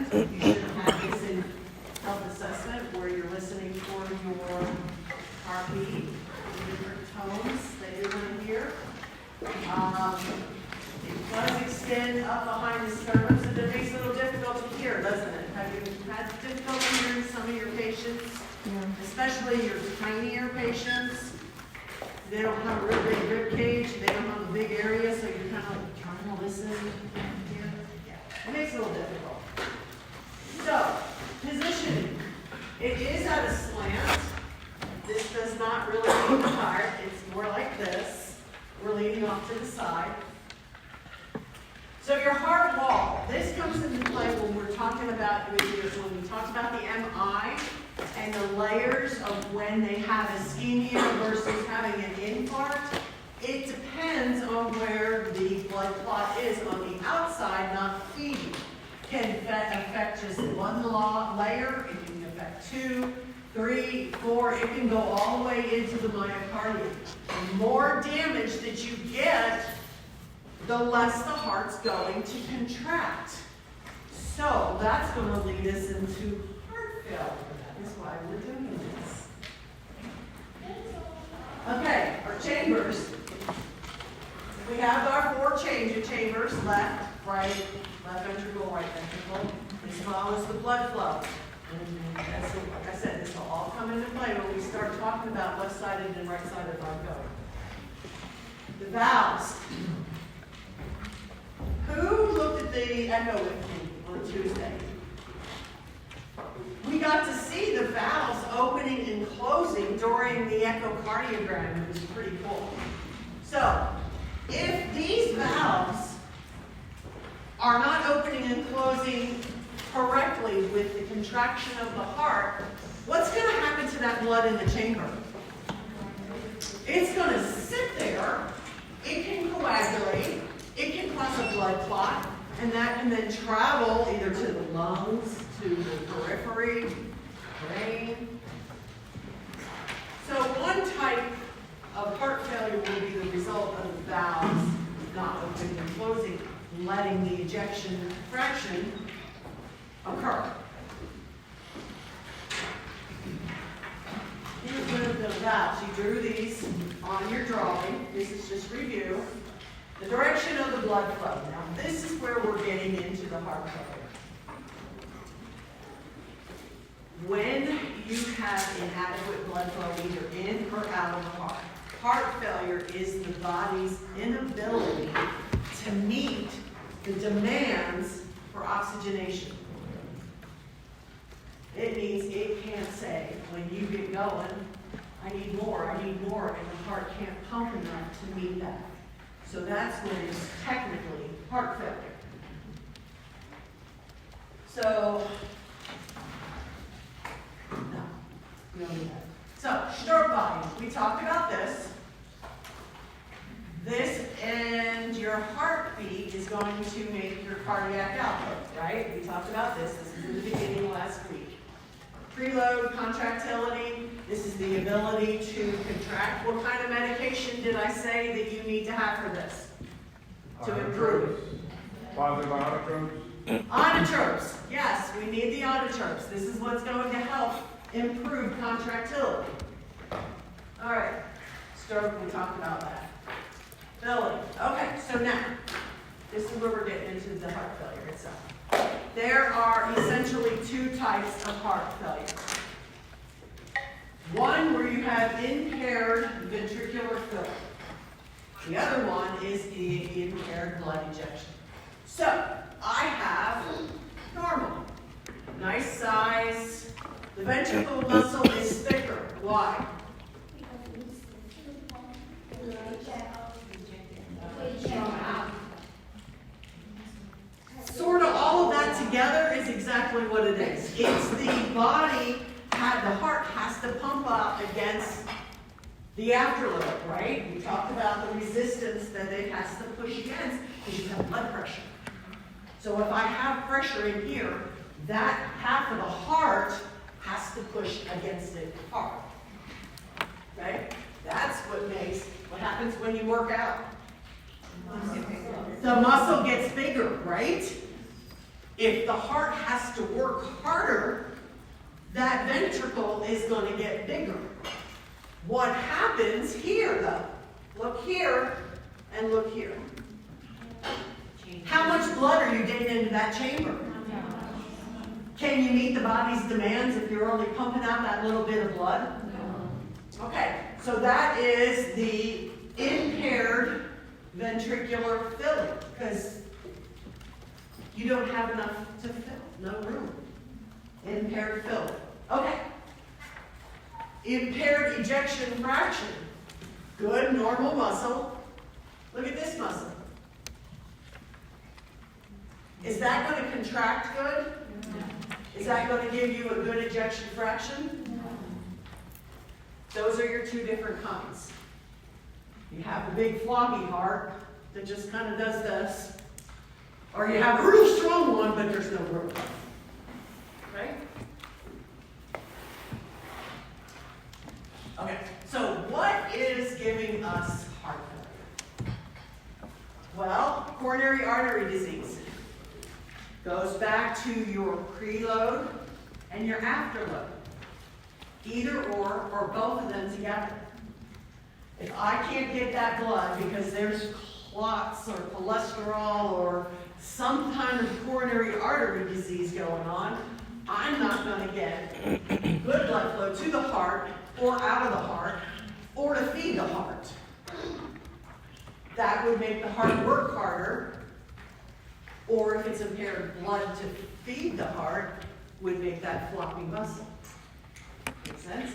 assessment. You should have this in health assessment where you're listening for your heartbeat, the different tones that you're going to hear. It does extend up behind the sternum, so that makes it a little difficult to hear, doesn't it? Have you had difficulty hearing some of your patients? Yeah. Especially your tinier patients? They don't have a real big rib cage, they don't have a big area, so you're kind of like trying to listen here. Yeah, it makes it a little difficult. So, positioning. It is at a slant. This does not really lean the heart. It's more like this. We're leaning off to the side. So your heart wall, this comes into play when we're talking about, when we talked about the MI and the layers of when they have ischemia versus having an infarct. It depends on where the blood clot is on the outside, not feeding. Can affect just one layer, it can affect 2, 3, 4, it can go all the way into the myocardium. The more damage that you get, the less the heart's going to contract. So that's going to lead us into heart failure. That is why we're doing this. Okay, our chambers. We have our 4 chambers, left, right, left ventricle, right ventricle. This follows the blood flow. And that's, like I said, this will all come into play when we start talking about left-sided and right-sided heart failure. The valves. Who looked at the echo with me on Tuesday? We got to see the valves opening and closing during the echocardiogram. It was pretty cool. So, if these valves are not opening and closing correctly with the contraction of the heart, what's going to happen to that blood in the chamber? It's going to sit there. It can coagulate. It can cause a blood clot, and that can then travel either to the lungs, to the periphery, brain. So one type of heart failure will be the result of the valves not opening and closing, letting the ejection fraction occur. Here's one of the valves. You drew these on your drawing. This is just review. The direction of the blood flow. Now, this is where we're getting into the heart failure. When you have inadequate blood flow either in or out of the heart, heart failure is the body's inability to meet the demands for oxygenation. It means it can't say, when you get going, I need more, and the heart can't pump enough to meet that. So that's when it's technically heart failure. So, no, we don't need that. So, stroke volume. We talked about this. This and your heartbeat is going to make your cardiac output, right? We talked about this. This is in the beginning last week. Preload contractility. This is the ability to contract. What kind of medication did I say that you need to have for this to improve? Positive inotropes. Inotropes. Yes, we need the inotropes. This is what's going to help improve contractility. All right. Stroke, we talked about that. Belly. Okay, so now, this is where we're getting into the heart failure itself. There are essentially 2 types of heart failure. One where you have impaired ventricular filling. The other one is the impaired blood ejection. So, I have normal. Nice size. The ventricle muscle is thicker. Why? Sort of all of that together is exactly what it is. It's the body, the heart has to pump up against the afterload, right? We talked about the resistance that it has to push against because you have blood pressure. So if I have pressure in here, that half of the heart has to push against it hard. Right? That's what happens when you work out. The muscle gets bigger, right? If the heart has to work harder, that ventricle is going to get bigger. What happens here, though? Look here and look here. How much blood are you getting into that chamber? Can you meet the body's demands if you're only pumping out that little bit of blood? Okay, so that is the impaired ventricular filling, because you don't have enough to fill, no room. Impaired filling. Okay. Impaired ejection fraction. Good, normal muscle. Look at this muscle. Is that going to contract good? Is that going to give you a good ejection fraction? Those are your two different kinds. You have a big floppy heart that just kind of does this, or you have a real strong one, but there's no room. Okay? Okay, so what is giving us heart failure? Well, coronary artery disease goes back to your preload and your afterload. Either or both of them together. If I can't get that blood because there's clots or cholesterol or some kind of coronary artery disease going on, I'm not going to get good blood flow to the heart or out of the heart or to feed the heart. That would make the heart work harder, or if it's impaired blood to feed the heart, would make that floppy muscle. Make sense?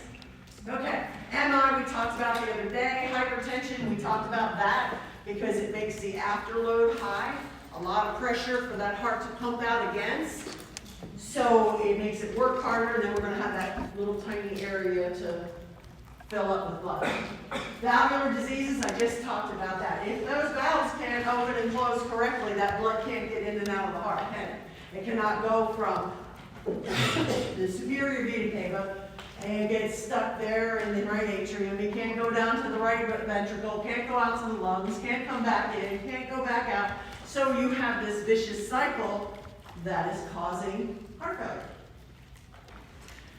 Okay, MI we talked about the other day. Hypertension, we talked about that because it makes the afterload high. A lot of pressure for that heart to pump out against. So it makes it work harder, and then we're going to have that little tiny area to fill up with blood. Valvular diseases, I just talked about that. If those valves can't open and close correctly, that blood can't get in and out of the heart, can it? It cannot go from the superior vena cava and get stuck there in the right atrium. It can't go down to the right ventricle, can't go out to the lungs, can't come back in, can't go back out. So you have this vicious cycle that is causing heart failure.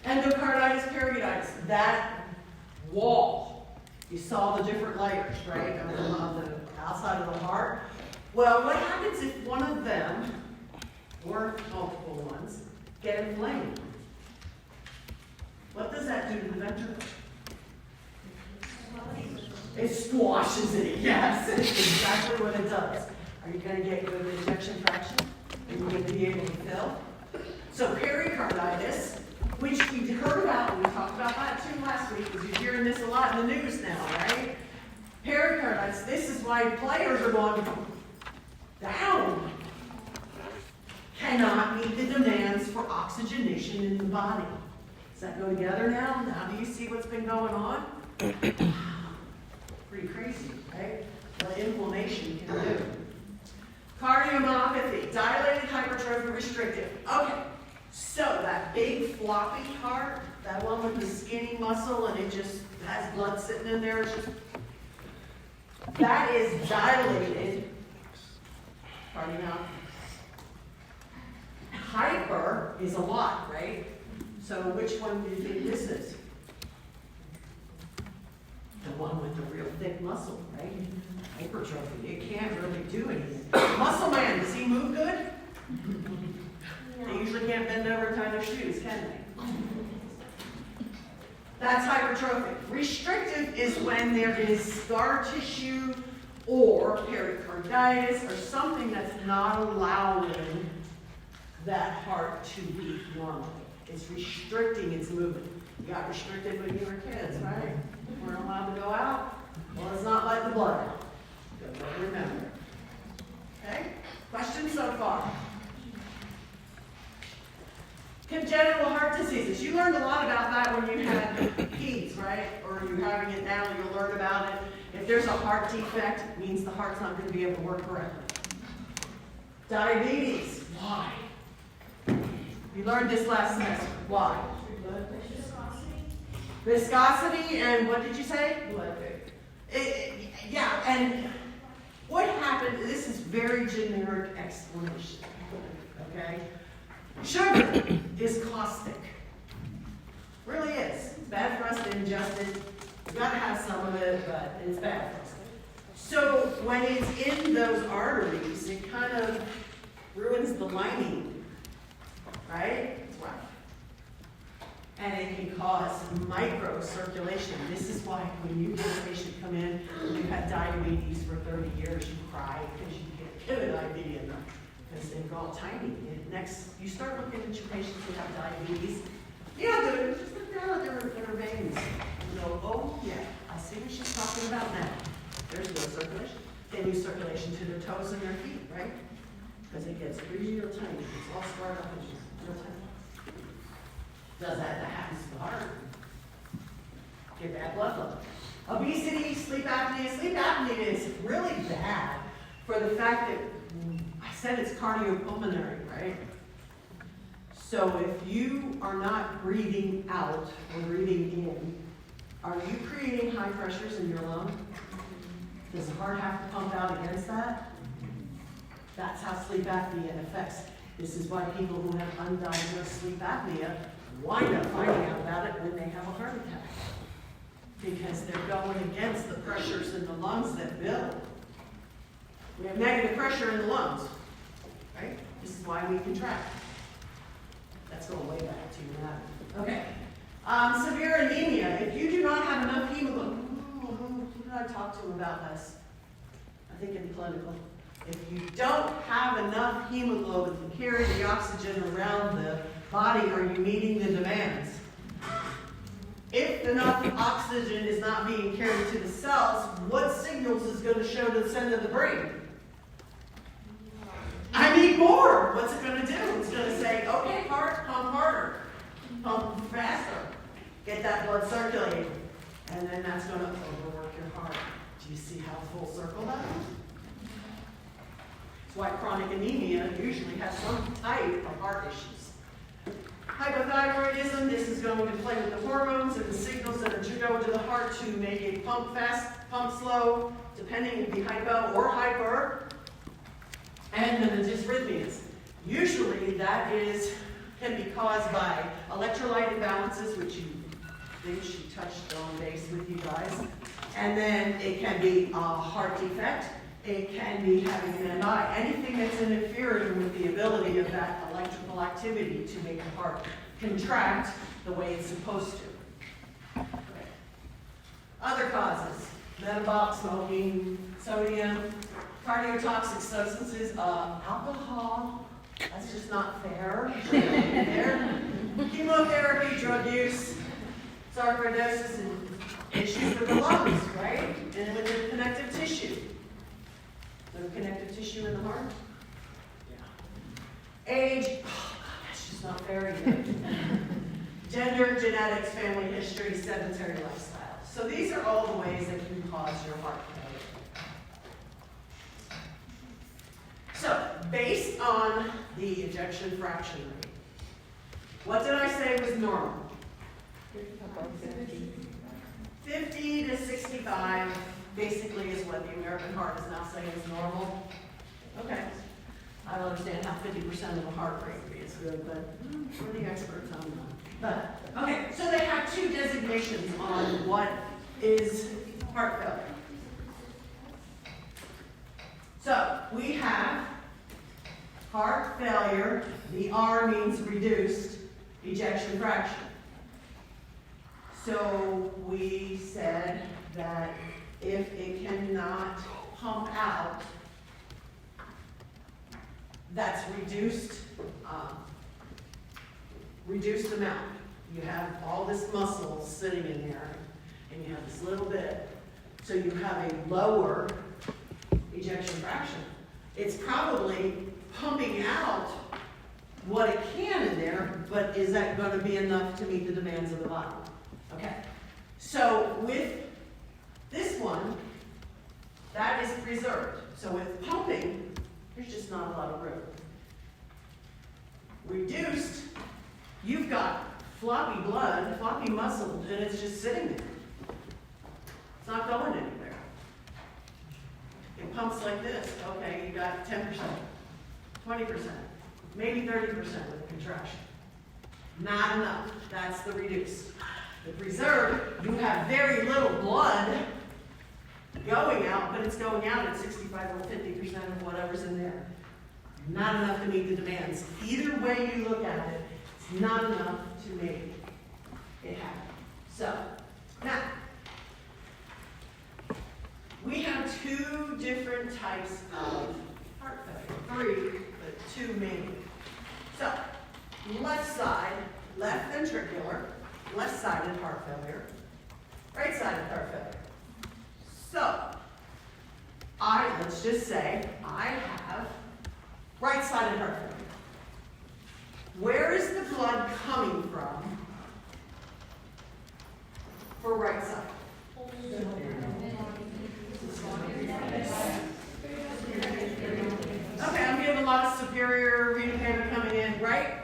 Endocarditis, pericarditis, that wall. You saw the different layers, right, on the outside of the heart. Well, what happens if one of them, or multiple ones, get inflamed? What does that do to the ventricle? It squashes it, yes, it's exactly what it does. Are you going to get good ejection fraction? Are you going to be able to fill? So pericarditis, which we heard about, we talked about that too last week, because you're hearing this a lot in the news now, right? Pericarditis, this is why players are going down. Cannot meet the demands for oxygenation in the body. Does that go together now? Now do you see what's been going on? Pretty crazy, right? What inflammation can do. Cardiomyopathy, dilated hypertrophy restrictive. Okay, so that big floppy heart, that one with the skinny muscle and it just has blood sitting in there, it's just, that is dilated cardiomyopathy. Hyper is a lot, right? So which one do you think this is? The one with the real thick muscle, right? Hypertrophy, it can't really do anything. Muscle man, does he move good? They usually can't bend over and tie their shoes, can they? That's hypertrophic. Restrictive is when there is scar tissue or pericarditis or something that's not allowing that heart to beat normally. It's restricting its movement. You got restricted when you were kids, right? You weren't allowed to go out. Well, it's not like the blood. Good way to remember. Okay? Questions so far? Congenital heart diseases. You learned a lot about that when you had peds, right? Or you're having it now, you'll learn about it. If there's a heart defect, it means the heart's not going to be able to work correctly. Diabetes. Why? You learned this last semester. Why? Viscosity and what did you say? Yeah, and what happened, this is very generic explanation. okay? Sugar is caustic. Really is. It's bad for us to ingest it. You gotta have some of it, but it's bad for us. So when it's in those arteries, it kind of ruins the lining, right? It's rough. And it can cause microcirculation. This is why when you get a patient come in and you've had diabetes for 30 years, you cry because you can't get an IV in them because they're all tiny. And next, you start looking at your patients who have diabetes. Just look down at their veins and go, oh yeah, I see what she's talking about now. There's no circulation. They lose circulation to their toes and their feet, right? Because it gets real tiny. It's all scarred up and real tiny. Does that happens to the heart? Get bad blood flow. Obesity, sleep apnea. Sleep apnea is really bad for the fact that I said it's cardiopulmonary, right? So if you are not breathing out or breathing in, are you creating high pressures in your lung? Does the heart have to pump out against that? That's how sleep apnea affects. This is why people who have undiagnosed sleep apnea wind up finding out about it when they have a heart attack. Because they're going against the pressures in the lungs that build. We have negative pressure in the lungs, right? This is why we contract. That's going way back to your anatomy. Okay. Severe anemia. If you do not have enough hemoglobin, who did I talk to about this? I think in clinical. If you don't have enough hemoglobin to carry the oxygen around the body, are you meeting the demands? If enough oxygen is not being carried to the cells, what signals is going to show to the center of the brain? I need more. What's it going to do? It's going to say, okay, heart, pump harder, pump faster, get that blood circulating. And then that's going to overwork your heart. Do you see how full circle that is? That's why chronic anemia usually has some type of heart issues. Hypothyroidism, this is going to play with the hormones and the signals that are to go to the heart to make it pump fast, pump slow, depending if it be hypo or hyper. And then the dysrhythmias. Usually that can be caused by electrolyte imbalances, which you think she touched on base with you guys. And then it can be a heart defect. It can be having an MI. Anything that's interfering with the ability of that electrical activity to make the heart contract the way it's supposed to. Okay. Other causes: metabolic smoking, sodium, cardiotoxic substances, alcohol. That's just not fair. There. Chemotherapy, drug use, sarcoidosis, and issues with the lungs, right? And with the connective tissue. The connective tissue in the heart? Yeah. Age, that's just not fair either. Gender, genetics, family history, sedentary lifestyle. So these are all the ways that can cause your heart failure. So, based on the ejection fraction rate, what did I say was normal? 50 to 65 basically is what the American heart is now saying is normal. Okay. I don't understand how 50% of the heart rate is good, but we're the experts on that. But, okay, so they have two designations on what is heart failure. So, we have heart failure, the R means reduced ejection fraction. So, we said that if it cannot pump out, that's reduced amount. You have all this muscle sitting in there, and you have this little bit. So you have a lower ejection fraction. It's probably pumping out what it can in there, but is that going to be enough to meet the demands of the body? Okay. So with this one, that is preserved. So with pumping, there's just not a lot of room. Reduced, you've got floppy blood, floppy muscle, and it's just sitting there. It's not going anywhere. It pumps like this. Okay, you got 10%, 20%, maybe 30% with a contraction. Not enough. That's the reduced. The preserved, you have very little blood going out, but it's going out at 65 or 50% of whatever's in there. Not enough to meet the demands. Either way you look at it, it's not enough to make it happen. So, now, we have two different types of heart failure. Three, but two mainly. So, left side, left ventricular, left-sided heart failure, right-sided heart failure. So, let's just say I have right-sided heart failure. Where is the blood coming from for right side? Okay, I'm getting a lot of superior vena cava coming in, right?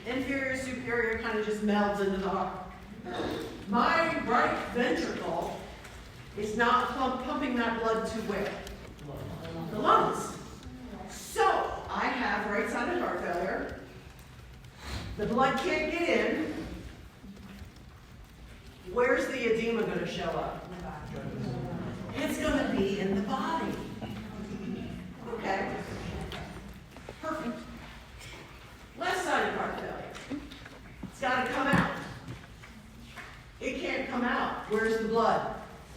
Inferior, superior kind of just melds into the heart. My right ventricle is not pumping that blood to where? The lungs. So, I have right-sided heart failure. The blood can't get in. Where's the edema going to show up? It's going to be in the body. Okay? Perfect. Left-sided heart failure. It's got to come out. It can't come out. Where's the blood?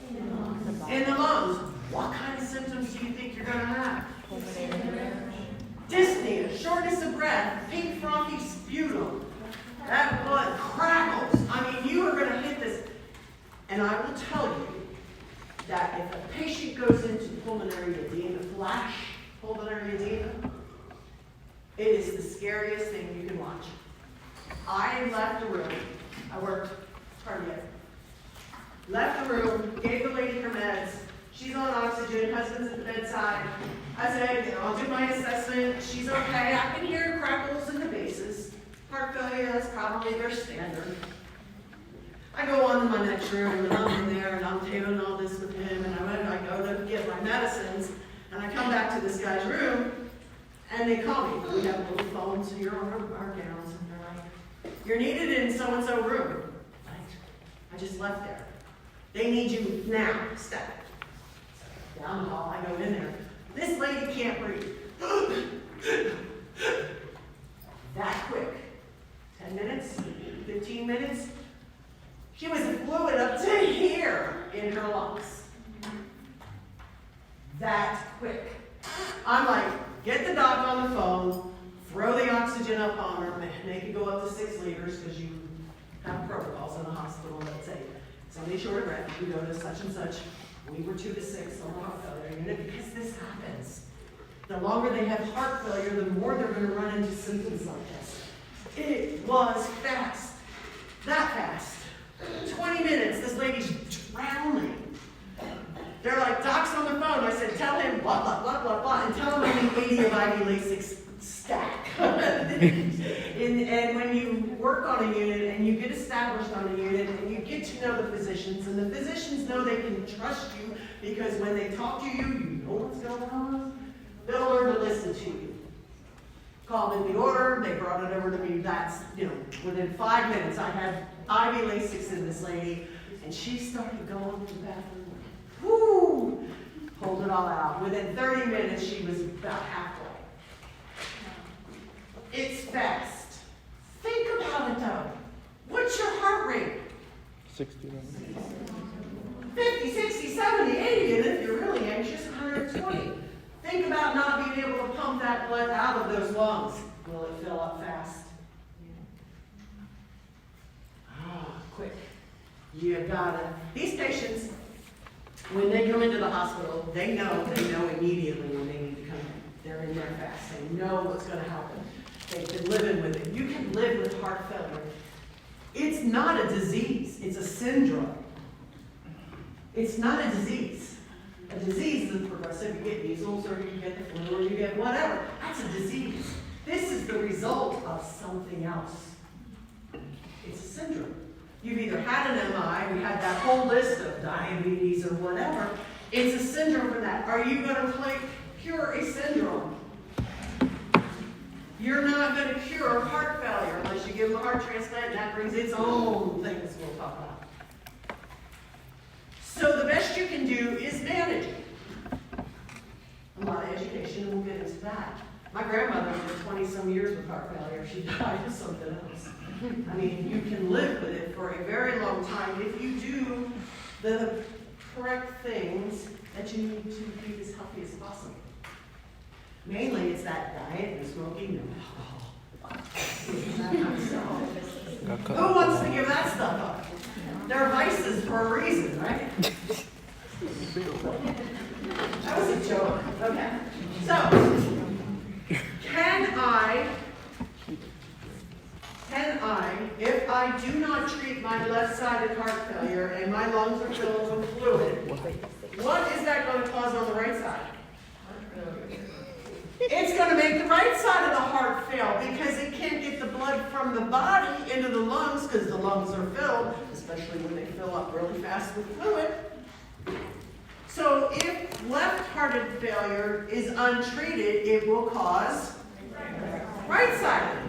In the lungs. What kind of symptoms do you think you're going to have? Dyspnea, shortness of breath, pink frothy sputum. That blood crackles. I mean, you are going to hit this. And I will tell you that if a patient goes into pulmonary edema, flash pulmonary edema, it is the scariest thing you can watch. I left the room. I worked cardiac. Left the room, gave the lady her meds. She's on oxygen, husband's at the bedside. I said, I'll do my assessment. She's okay. I can hear crackles in the bases. Heart failure, that's probably their standard. I go on to my next room, and I'm in there, and I'm doing all this with him, and I go to get my medicines, and I come back to this guy's room, and they call me. We have little phones here on our gowns, and they're like, you're needed in so-and-so room. I just left there. They need you now. Step. Down the hall, I go in there. This lady can't breathe. That quick. 10 minutes, 15 minutes. She was fluid up to here in her lungs. That quick. I'm like, get the doc on the phone, throw the oxygen up on her, make it go up to 6 liters because you have protocols in the hospital that say somebody short of breath, you go to such and such. We were 2 to 6 on the heart failure unit because this happens. The longer they have heart failure, the more they're going to run into symptoms like this. It was fast. That fast. 20 minutes, this lady's drowning. They're like, doc's on the phone. I said, tell him blah, blah, blah, blah, blah, and tell him I need 80 of IV Lasix stack. And when you work on a unit and you get established on a unit and you get to know the physicians, and the physicians know they can trust you because when they talk to you, you know what's going on. They'll learn to listen to you. Called in the order, they brought it over to me. That's, within 5 minutes, I had IV Lasix in this lady, and she started going to the bathroom. Whoo! Pulled it all out. Within 30 minutes, she was about halfway. It's fast. Think about it, though. What's your heart rate? 60. 50, 60, 70, 80, and if you're really anxious, 120. Think about not being able to pump that blood out of those lungs. Will it fill up fast? Quick. You gotta. These patients, when they come into the hospital, they know immediately when they need to come in. They're in there fast. They know what's going to happen. They've been living with it. You can live with heart failure. It's not a disease. It's a syndrome. It's not a disease. A disease is progressive. You get measles or you get the flu or you get whatever. That's a disease. This is the result of something else. It's a syndrome. You've either had an MI, we had that whole list of diabetes or whatever. It's a syndrome for that. Are you going to cure a syndrome? You're not going to cure heart failure unless you give them a heart transplant, and that brings its own things we'll talk about. So the best you can do is manage it. A lot of education, and we'll get into that. My grandmother lived 20-some years with heart failure. She died of something else. I mean, you can live with it for a very long time if you do the correct things that you need to be as healthy as possible. Mainly, it's that diet and smoking and alcohol. That kind of stuff. Who wants to give that stuff up? They're vices for a reason, right? That was a joke. Okay. So, if I do not treat my left-sided heart failure and my lungs are filled with fluid, what is that going to cause on the right side? It's going to make the right side of the heart fail because it can't get the blood from the body into the lungs because the lungs are filled, especially when they fill up really fast with fluid. So if left-hearted failure is untreated, it will cause right-sided.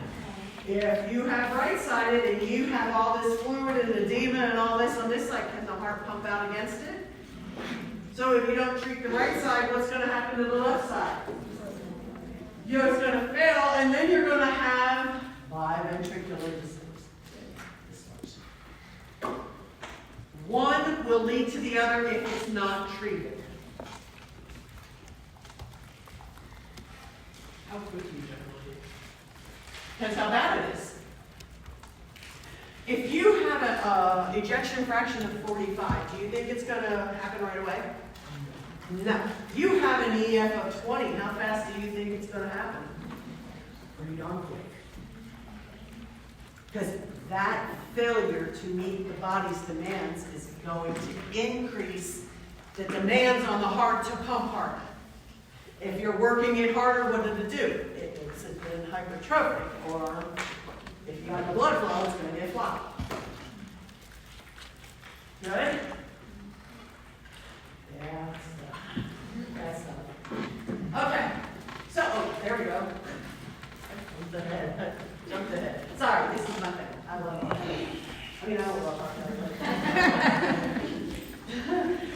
If you have right-sided and you have all this fluid and edema and all this on this side, can the heart pump out against it? So if you don't treat the right side, what's going to happen to the left side? It's going to fail, and then you're going to have biventricular dysfunction. One will lead to the other if it's not treated. How quick you generally? Depends how bad it is. If you have an ejection fraction of 45, do you think it's going to happen right away? No. You have an EF of 20. How fast do you think it's going to happen? Pretty darn quick. Because that failure to meet the body's demands is going to increase the demands on the heart to pump harder. If you're working it harder, what did it do? It makes it then hypertrophic, or if you have the blood flow, it's going to get floppy. Good? Yeah, that's stuff. Okay, so, there we go. Jumped ahead. Jumped ahead. Sorry, this is my thing. I love it. I mean, I don't love heart failure.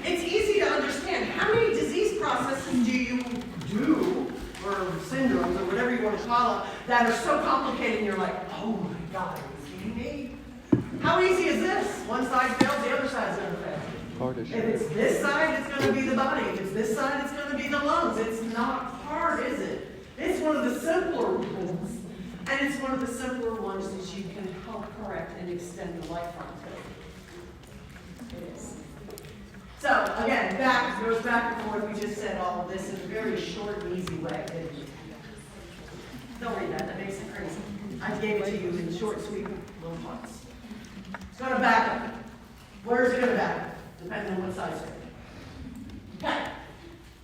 It's easy to understand. How many disease processes do you do, or syndromes, or whatever you want to call it, that are so complicated and you're like, oh my God, are you kidding me? How easy is this? One side fails, the other side's going to fail. If it's this side, it's going to be the body. If it's this side, it's going to be the lungs. It's not hard, is it? It's one of the simpler ones. And it's one of the simpler ones that you can help correct and extend the lifetime to. It is. So, again, goes back and forth. We just said all of this in a very short and easy way. Don't read that. That makes it crazy. I gave it to you in short, sweet little parts. It's going to back up. Where's it going to back up? Depending on what side it's going. Okay.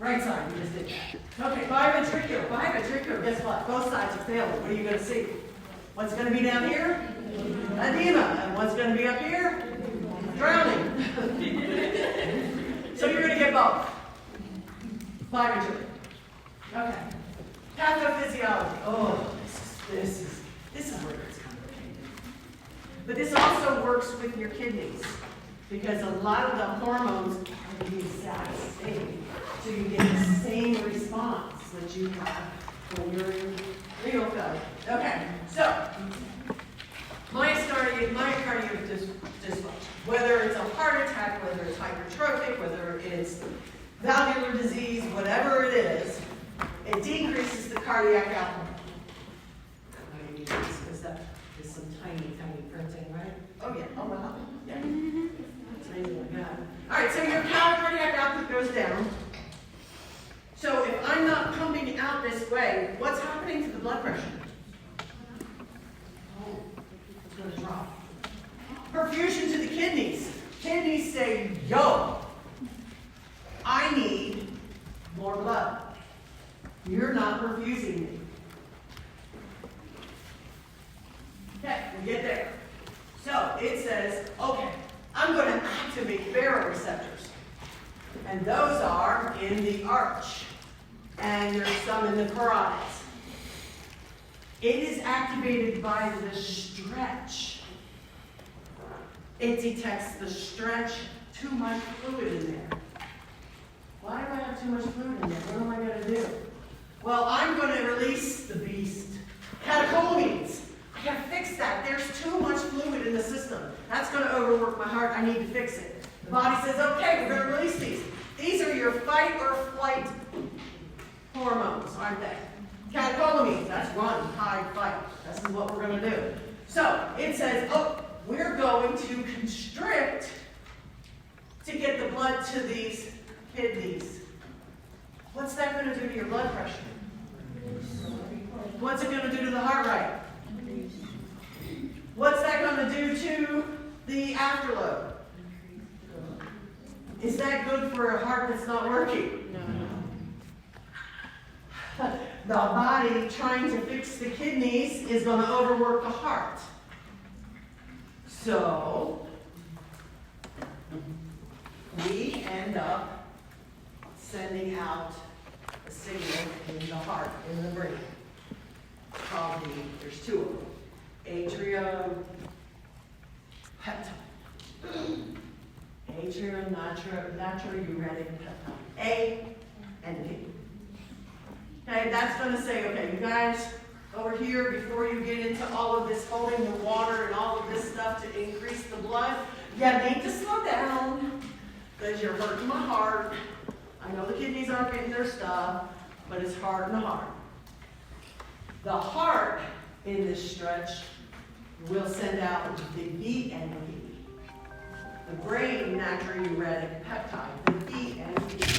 Right side, we just did that. Okay, biventricular. Biventricular, guess what? Both sides are failing. What are you going to see? What's going to be down here? Edema. And what's going to be up here? Drowning. So you're going to get both. Biventricular. Okay. Pathophysiology. Oh, this is where it's complicated. But this also works with your kidneys, because a lot of the hormones are the exact same. So you get the same response that you have when you're in renal failure. Okay, so myocardial dysfunction, whether it's a heart attack, whether it's hypertrophic, whether it's valvular disease, whatever it is, it decreases the cardiac output. Because that is some tiny printing, right? Oh yeah, oh wow, yeah. Tiny like that. All right, so your cardiac output goes down. So if I'm not pumping out this way, what's happening to the blood pressure? Oh, it's going to drop. Perfusion to the kidneys. Kidneys say, yo, I need more blood. You're not perfusing me. Okay, we get there. So it says, okay, I'm going to activate baroreceptors. And those are in the arch. And there's some in the carotids. It is activated by the stretch. It detects the stretch, too much fluid in there. Why do I have too much fluid in there? What am I going to do? Well, I'm going to release the beast. Catecholamines. I got to fix that. There's too much fluid in the system. That's going to overwork my heart. I need to fix it. The body says, okay, we're going to release these. These are your fight or flight hormones, aren't they? Catecholamines, that's run, hide, fight. This is what we're going to do. So it says, oh, we're going to constrict to get the blood to these kidneys. What's that going to do to your blood pressure? What's it going to do to the heart rate? What's that going to do to the afterload? Is that good for a heart that's not working? No. The body trying to fix the kidneys is going to overwork the heart. So, we end up sending out a signal in the heart, in the brain. Called there's two of them. Atriopeptide. Atrionatriuretic peptide. A and P. Okay, that's going to say, okay, you guys, over here, before you get into all of this holding the water and all of this stuff to increase the blood, you need to slow down because you're hurting my heart. I know the kidneys aren't getting their stuff, but it's hard in the heart. The heart, in this stretch, will send out the BNP. The brain natriuretic peptide, the BNP.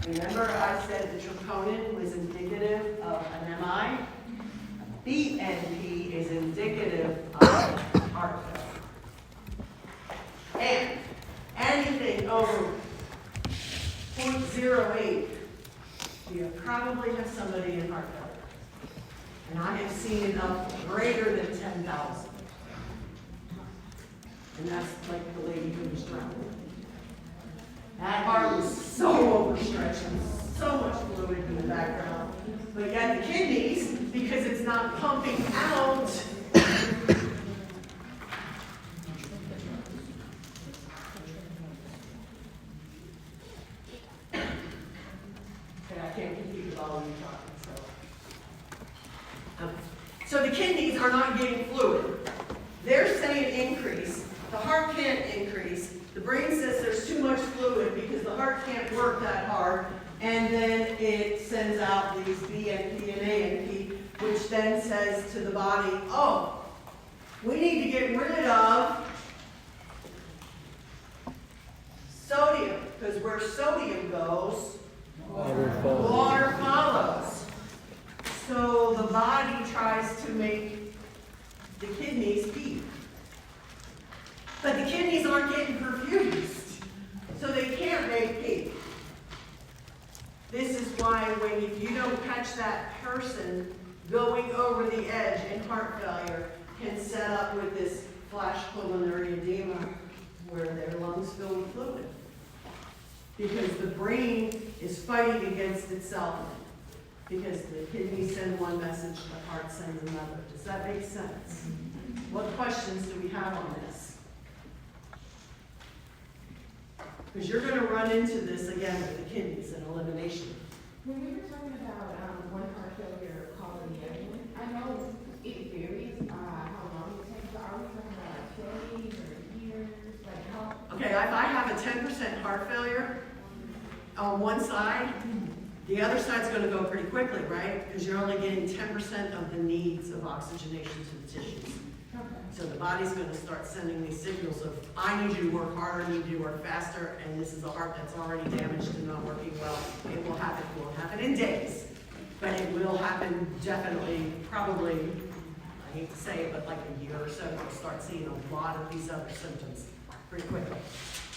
Remember I said the troponin was indicative of an MI? BNP is indicative of heart failure. And anything over 0.08, you probably have somebody in heart failure. And I have seen it up greater than 10,000. And that's like the lady who was drowning. That heart was so overstretched and so much fluid in the background. But yet the kidneys, because it's not pumping out, okay, I can't compete with all of you talking, so. Okay. So the kidneys are not getting fluid. They're saying increase. The heart can't increase. The brain says there's too much fluid because the heart can't work that hard. And then it sends out these BNP and ANP, which then says to the body, oh, we need to get rid of sodium, because where sodium goes, water follows. So the body tries to make the kidneys pee. But the kidneys aren't getting perfused, so they can't make pee. This is why if you don't catch that person going over the edge in heart failure, can set up with this flash pulmonary edema where their lungs fill with fluid. Because the brain is fighting against itself. Because the kidneys send one message, the heart sends another. Does that make sense? What questions do we have on this? Because you're going to run into this again with the kidneys and elimination. When we were talking about one heart failure causing the other one, I know it varies how long it takes, but are we talking about days or years? Like how? Okay, if I have a 10% heart failure on one side, the other side's going to go pretty quickly, right? Because you're only getting 10% of the needs of oxygenation to the tissues. Okay. So the body's going to start sending these signals of, I need you to work harder, I need you to work faster, and this is a heart that's already damaged and not working well. It will happen. It won't happen in days, but it will happen definitely, probably, I hate to say it, but like a year or so, you'll start seeing a lot of these other symptoms pretty quickly.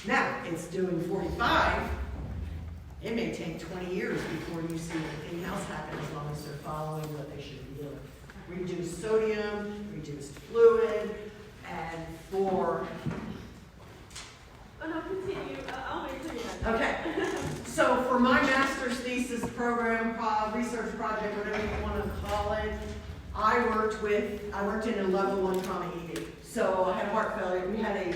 Now, it's doing 45. It may take 20 years before you see anything else happen as long as they're following what they should be doing. Reduced sodium, reduced fluid, and for... Oh, no, continue. I'll wait till you're done. Okay. So for my master's thesis program, research project, whatever you want to call it, I worked in a level 1 trauma ED. So I had heart failure. We had a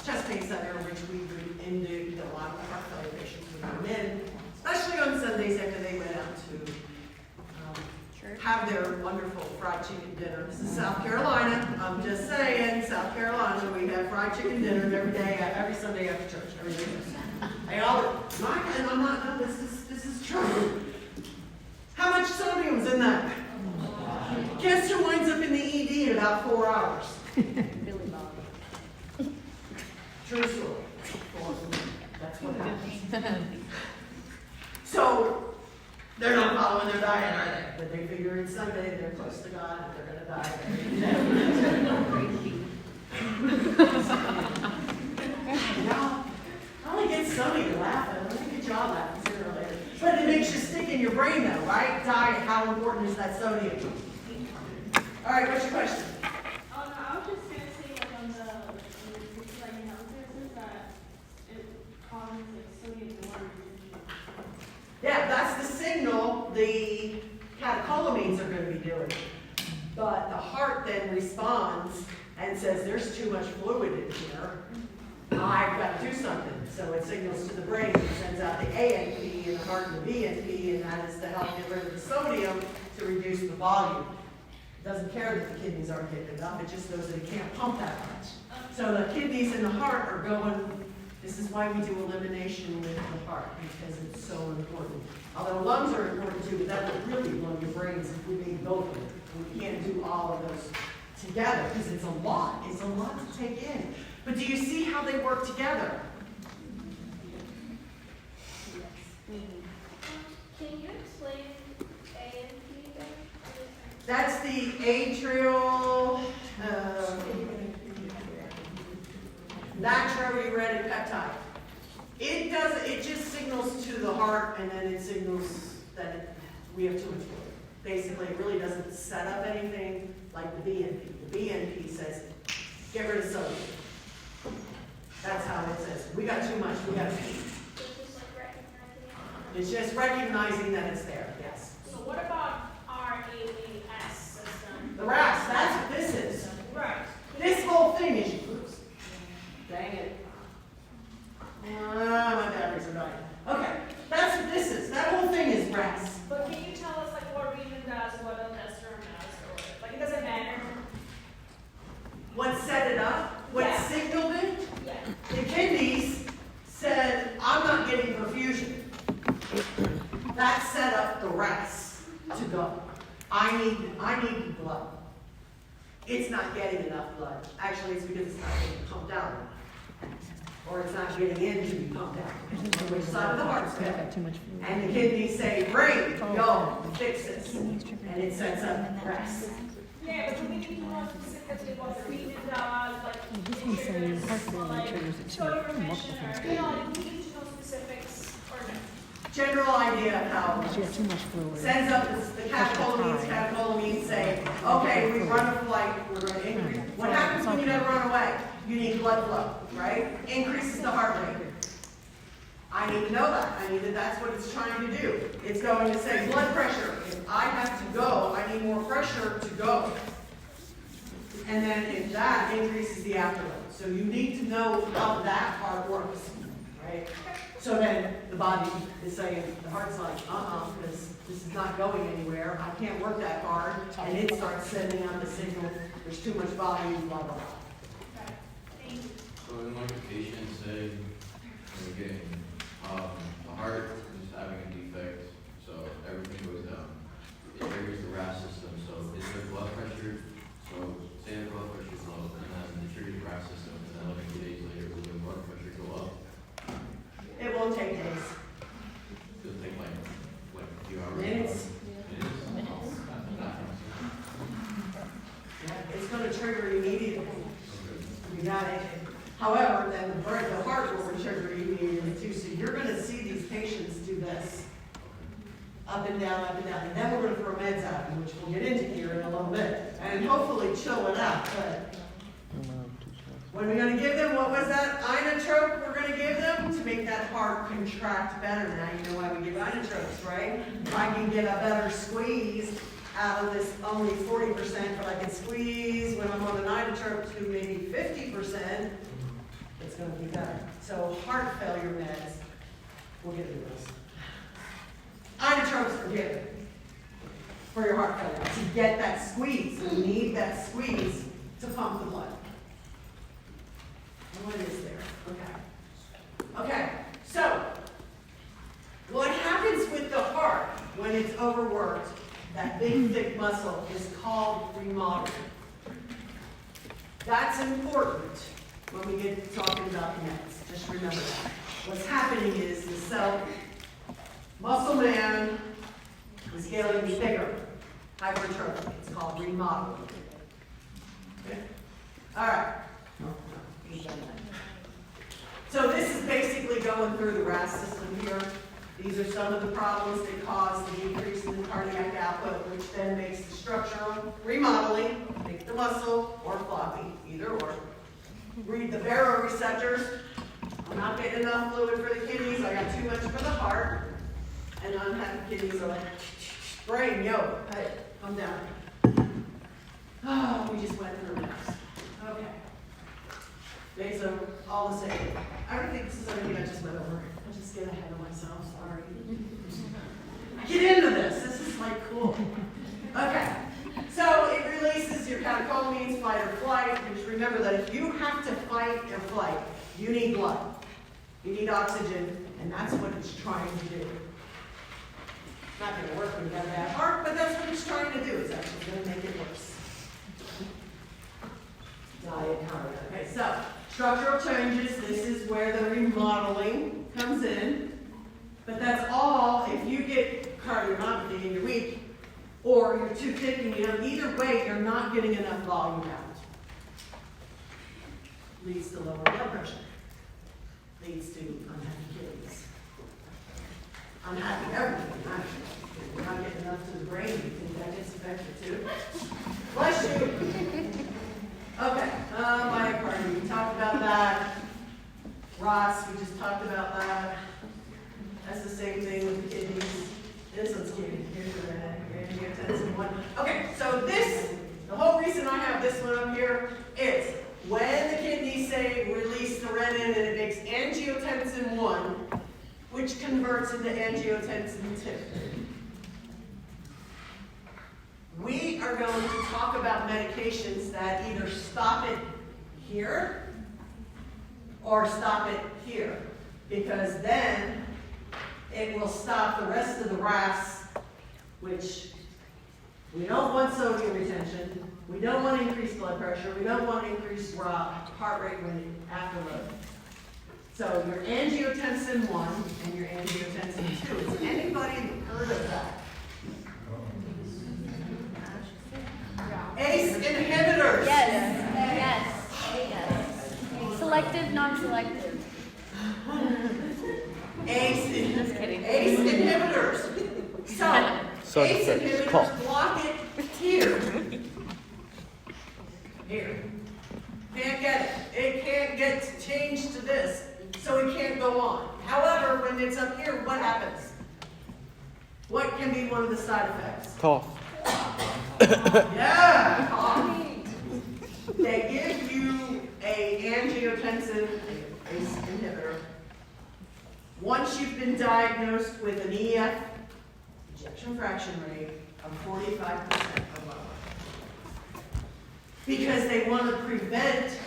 chest pain center, which we would induce a lot of heart failure patients would come in, especially on Sundays after they went out to have their wonderful fried chicken dinner. This is South Carolina. I'm just saying, South Carolina, we have fried chicken dinner every day, every Sunday after church. Every day. And I'm not, no, this is true. How much sodium's in that? Guess who winds up in the ED in about 4 hours? Billy Bob. True story. That's what happens. So, they're not following their diet, are they? But they figure it's Sunday, they're close to God, and they're going to die. Y'all, I only get some of you laughing. I only get y'all laughing sooner or later. But it makes you stick in your brain though, right? Diet, how important is that sodium? All right, what's your question? Oh, no, I was just going to say, like, on the like, analysis that it causes, like, sodium in water. Yeah, that's the signal the catecholamines are going to be doing. But the heart then responds and says, there's too much fluid in here. I've got to do something. So it signals to the brain and sends out the ANP and the heart and the BNP, and that is to help get rid of the sodium to reduce the volume. It doesn't care that the kidneys aren't getting enough, it just knows that it can't pump that much. So the kidneys and the heart are going, this is why we do elimination with the heart, because it's so important. Although lungs are important too, but that would really blow your brains if we made both of them. We can't do all of those together, because it's a lot to take in. But do you see how they work together? Can you explain ANP again? That's the atrial natriuretic peptide. It just signals to the heart, and then it signals that we have too much fluid. Basically, it really doesn't set up anything like the BNP. The BNP says, get rid of sodium. That's how it says, we got too much, we got to pee. It's just recognizing that it's there, yes. So what about our AAS system? The RAS, that's what this is. Right. This whole thing is, oops, dang it. My batteries are dying. Okay, that's what this is. That whole thing is RAS. But can you tell us, like, what region does, what aldosterone does, or, like, it doesn't matter? What set it up? What Yeah. signaled it? Yeah. The kidneys said, I'm not getting perfusion. That set up the RAS to go. I need blood. It's not getting enough blood. Actually, it's because it's not getting pumped out. Or it's not getting in to be pumped out. Which side of the heart's better? And the kidneys say, great, go, fix this. And it sets up RAS. Yeah, but do we need to know specifically what the region does, like, This one's saying heart failure triggers it too. sodium Multiple remission, things. or, you know, like, we need to know specifics, or no? General idea of how it Because you have works. too much fluid. Sends up the catecholamines say, okay, we run a flight, we're going to increase. What happens when you never run away? You need blood flow, right? Increases the heart rate. I need to know that. I need that that's what it's trying to do. It's going to say blood pressure. If I have to go, I need more pressure to go. And then if that increases the afterload. So you need to know how that part works, right? So then the body is saying, the heart's like, because this is not going anywhere. I can't work that hard. And it starts sending out the signal, there's too much volume, blah, blah, blah. Okay, thank you. So in like a patient say, again, the heart is having a defect, so everything goes down. It triggers the RAS system, so is their blood pressure, so say the blood pressure is low, and then it triggers the RAS system, and then like a few days later, will their blood pressure go up? It won't take days. It'll take like a few hours. Minutes. Minutes? Yeah, it's going to trigger immediately. You got it. However, then the heart will trigger immediately too. So you're going to see these patients do this. Up and down, up and down. And then we're going to throw meds at them, which we'll get into here in a little bit. And hopefully chill it out. But what are we going to give them? What was that inotrope we're going to give them? To make that heart contract better. Now you know why we give inotropes, right? If I can get a better squeeze, out of this only 40%, but I can squeeze when I'm on an inotrope to maybe 50%, it's gonna be better. So heart failure meds, we'll get into this. Inotropes are given for your heart failure, to get that squeeze. You need that squeeze to pump the blood. What is there? Okay. Okay, so what happens with the heart when it's overworked, that big thick muscle, is called remodeling. That's important when we get talking about meds. Just remember that. What's happening is the cell, muscle man is getting bigger. Hypertrophy. It's called remodeling. Okay? All right. So this is basically going through the RAS system here. These are some of the problems that cause the decrease in the cardiac output, which then makes the structural remodeling, make the muscle or floppy, either or. Read the baroreceptors. I'm not getting enough fluid for the kidneys. I got too much for the heart. And unhappy kidneys are like, brain, yo, hey, come down. Oh, we just went through this. Okay. Okay, so all the same. I don't think this is everything I just went over. I'll just get ahead of myself, sorry. I get into this. This is like cool. Okay. So it releases your catecholamines, fight or flight. Just remember that if you have to fight or flight, you need blood. You need oxygen, and that's what it's trying to do. It's not going to work when you have a bad heart, but that's what it's trying to do. It's actually going to make it worse. Diet. Okay, so structural changes, this is where the remodeling comes in. But that's all if you get cardiomyopathy and you're weak, or you're too thick and you don't. Either way, you're not getting enough volume out. Leads to lower blood pressure. Leads to unhappy kidneys. Unhappy everything, actually. You're not getting enough to the brain, you think that gets affected too. Bless you. Okay, myocardium, we talked about that. ROS, we just talked about that. That's the same thing with the kidneys. This one's kidney. Here's the angiotensin one. Okay, so this, the whole reason I have this one up here is when the kidneys say release the renin and it makes angiotensin 1, which converts into angiotensin 2. We are going to talk about medications that either stop it here or stop it here, because then it will stop the rest of the RAS, which we don't want sodium retention, we don't want increased blood pressure, we don't want increased heart rate when afterload. So your angiotensin 1 and your angiotensin 2. Has anybody heard of that? ACE inhibitors. Yes. Yes. Selective, non-selective. Just kidding. ACE inhibitors. So ACE inhibitors block it here. Here. Can't get it. It can't get changed to this, so it can't go on. However, when it's up here, what happens? What can be one of the side effects? Cough. Yeah, cough. They give you a angiotensin ACE inhibitor. Once you've been diagnosed with an EF, ejection fraction rate, of 45% or lower. Because they want to prevent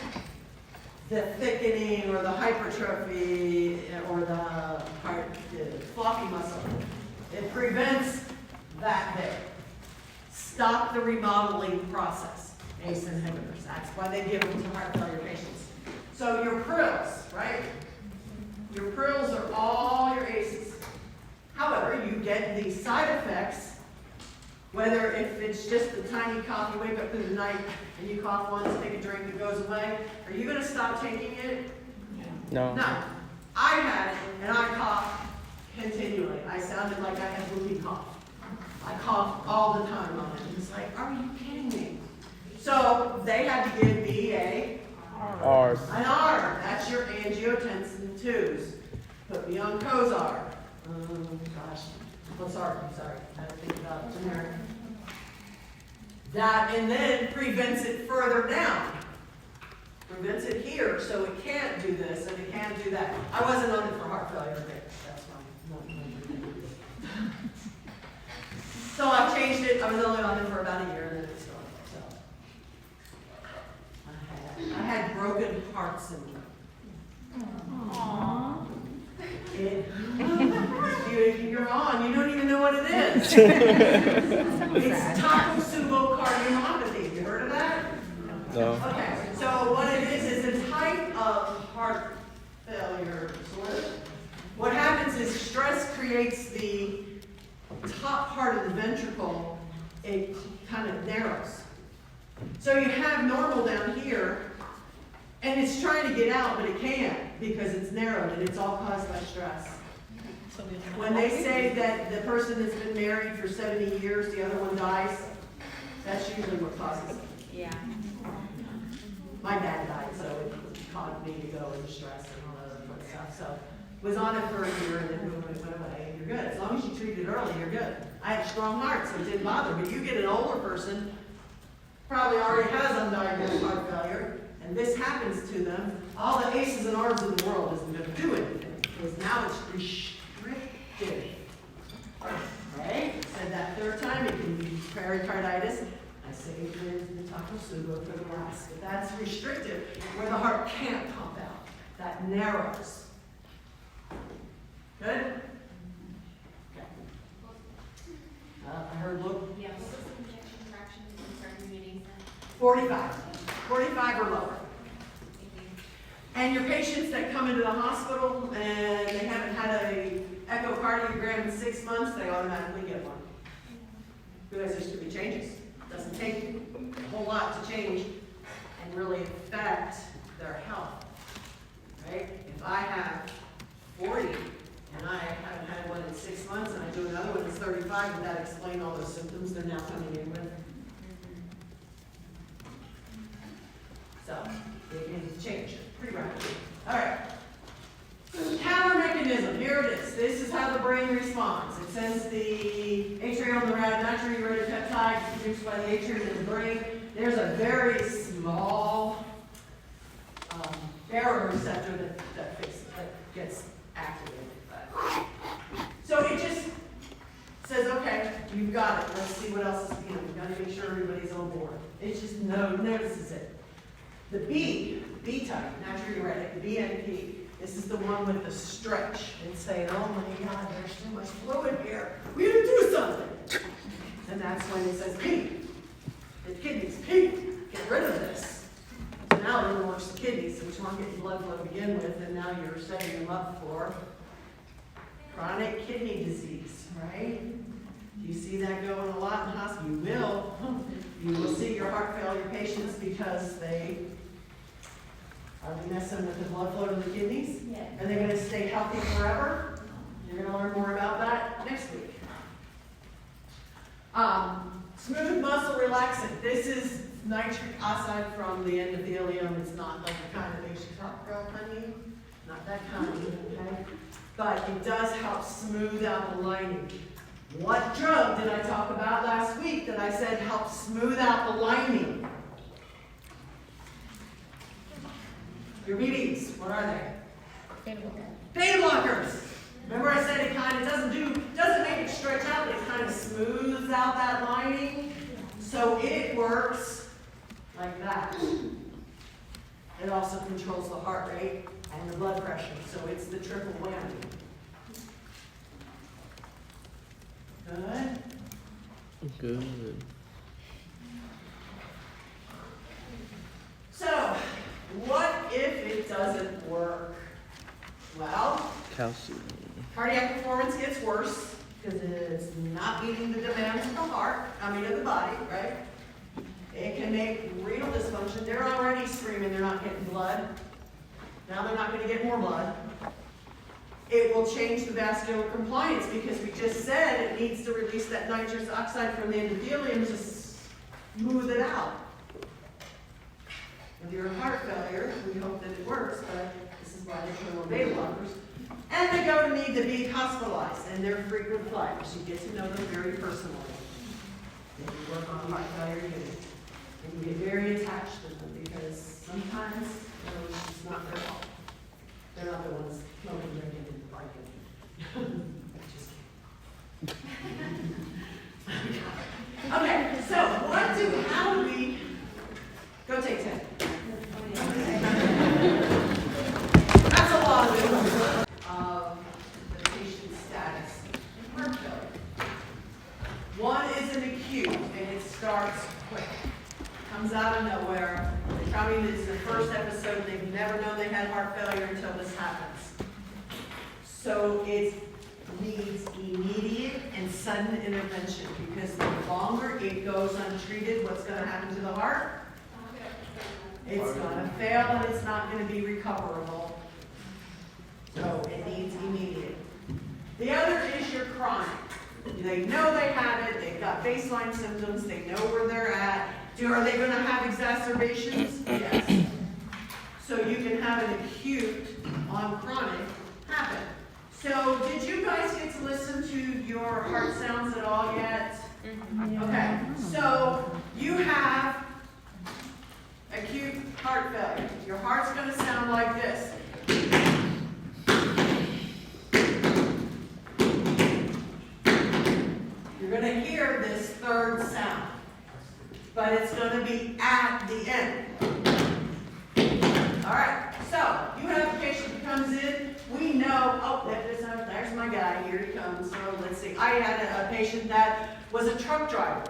the thickening or the hypertrophy or the floppy muscle. It prevents that there. Stop the remodeling process, ACE inhibitors. That's why they give them to heart failure patients. So your prills, right? Your prills are all your ACEs. However, you get these side effects, whether if it's just a tiny cough, you wake up through the night and you cough once, take a drink, it goes away. Are you going to stop taking it? No. No. I had it and I coughed continually. I sounded like I had whooping cough. I coughed all the time on it. It's like, are you kidding me? So they had to give me an R. That's your angiotensin 2s. Put me on Cozar. Gosh. Oh, sorry. I had to think about generic. That, and then prevents it further down. Prevents it here, so it can't do this and it can't do that. I wasn't on it for heart failure, but that's fine. So I changed it. I was only on it for about a year and then it's gone. So I had broken heart syndrome. Aww. You're on. You don't even know what it is. It's Takotsubo cardiomyopathy. You heard of that? No. Okay. So what it is a type of heart failure disorder. What happens is stress creates the top part of the ventricle. It kind of narrows. So you have normal down here, and it's trying to get out, but it can't because it's narrowed, and it's all caused by stress. When they say that the person that's been married for 70 years, the other one dies, that's usually what causes it. Yeah. My dad died, so it caused me to go into stress and all that other fun stuff. So was on it for a year, and then it went away, and you're good. As long as you treat it early, you're good. I had a strong heart, so it didn't bother. But you get an older person, probably already has undiagnosed heart failure, and this happens to them, all the aces and R's in the world isn't going to do anything, because now it's restricted. Right? Said that third time, it can be pericarditis. I saved the Takotsubo for the last, but that's restrictive, where the heart can't pump out. That narrows. Good? Okay. I heard look. Yeah, what was the injection fraction in certain meetings then? 45. 45 or lower. Thank you. And your patients that come into the hospital and they haven't had a echocardiogram in 6 months, they automatically get one. Because there's to be changes. It doesn't take a whole lot to change and really affect their health. Right? If I have 40 and I haven't had one in 6 months and I do another one that's 35, would that explain all those symptoms they're now coming in with? So, it can change pretty rapidly. All right. Counter mechanism, here it is. This is how the brain responds. It sends the atrial natriuretic peptide produced by the atrium in the brain. There's a very small baroreceptor that gets activated. So it just says, okay, you've got it. Let's see what else is, we've got to make sure everybody's on board. It just notices it. The B type, natriuretic, the BNP, this is the one with the stretch and saying, oh my God, there's too much fluid here. We gotta do something. And that's when it says P. The kidneys, P, get rid of this. So now it only works the kidneys, which aren't getting blood flow to begin with, and now you're setting them up for chronic kidney disease, right? You see that going a lot in hospitals. You will. You will see your heart failure patients because they are messing with the blood flow to the kidneys. Yeah. Are they going to stay healthy forever? You're going to learn more about that next week. Smooth muscle relaxant. This is nitric oxide from the endothelium. It's not like the kind that makes you talk, girl, honey. Not that kind, okay? But it does help smooth out the lining. What drug did I talk about last week that I said helps smooth out the lining? Your BBs, what are they? Beta blockers. Remember I said it kind of doesn't make it stretch out, but it kind of smooths out that lining. So it works like that. It also controls the heart rate and the blood pressure. So it's the triple whammy. Good? Good. So, what if it doesn't work? Well, Calcium. cardiac performance gets worse because it's not meeting the demands of the of the body, right? It can make renal dysfunction. They're already screaming they're not getting blood. Now they're not going to get more blood. It will change the vascular compliance because we just said it needs to release that nitrous oxide from the endothelium to smooth it out. With your heart failure, we hope that it works, but this is why they put on beta blockers. And they go to need to be hospitalized, and they're frequent flyers. You get to know them very personally. Then you work on heart failure unit. And you get very attached to them because sometimes, it's not their fault. They're not the ones smoking, drinking, and biking. Just kidding. Okay, so how do we, go take 10. That's a lot of it. The patient's status in heart failure. One is an acute, and it starts quick. Comes out of nowhere. They probably, this is the first episode, they've never known they had heart failure until this happens. So it needs immediate and sudden intervention because the longer it goes untreated, what's going to happen to the heart? It's going to fail and it's not going to be recoverable. So it needs immediate. The other is your chronic. They know they have it, they've got baseline symptoms, they know where they're at. Are they going to have exacerbations? Yes. So you can have an acute on chronic happen. So did you guys get to listen to your heart sounds at all yet? Okay, so you have acute heart failure. Your heart's going to sound like this. You're going to hear this third sound, but it's going to be at the end. All right, so you have a patient who comes in. We know, oh, there's my guy. Here he comes. So let's see. I had a patient that was a truck driver.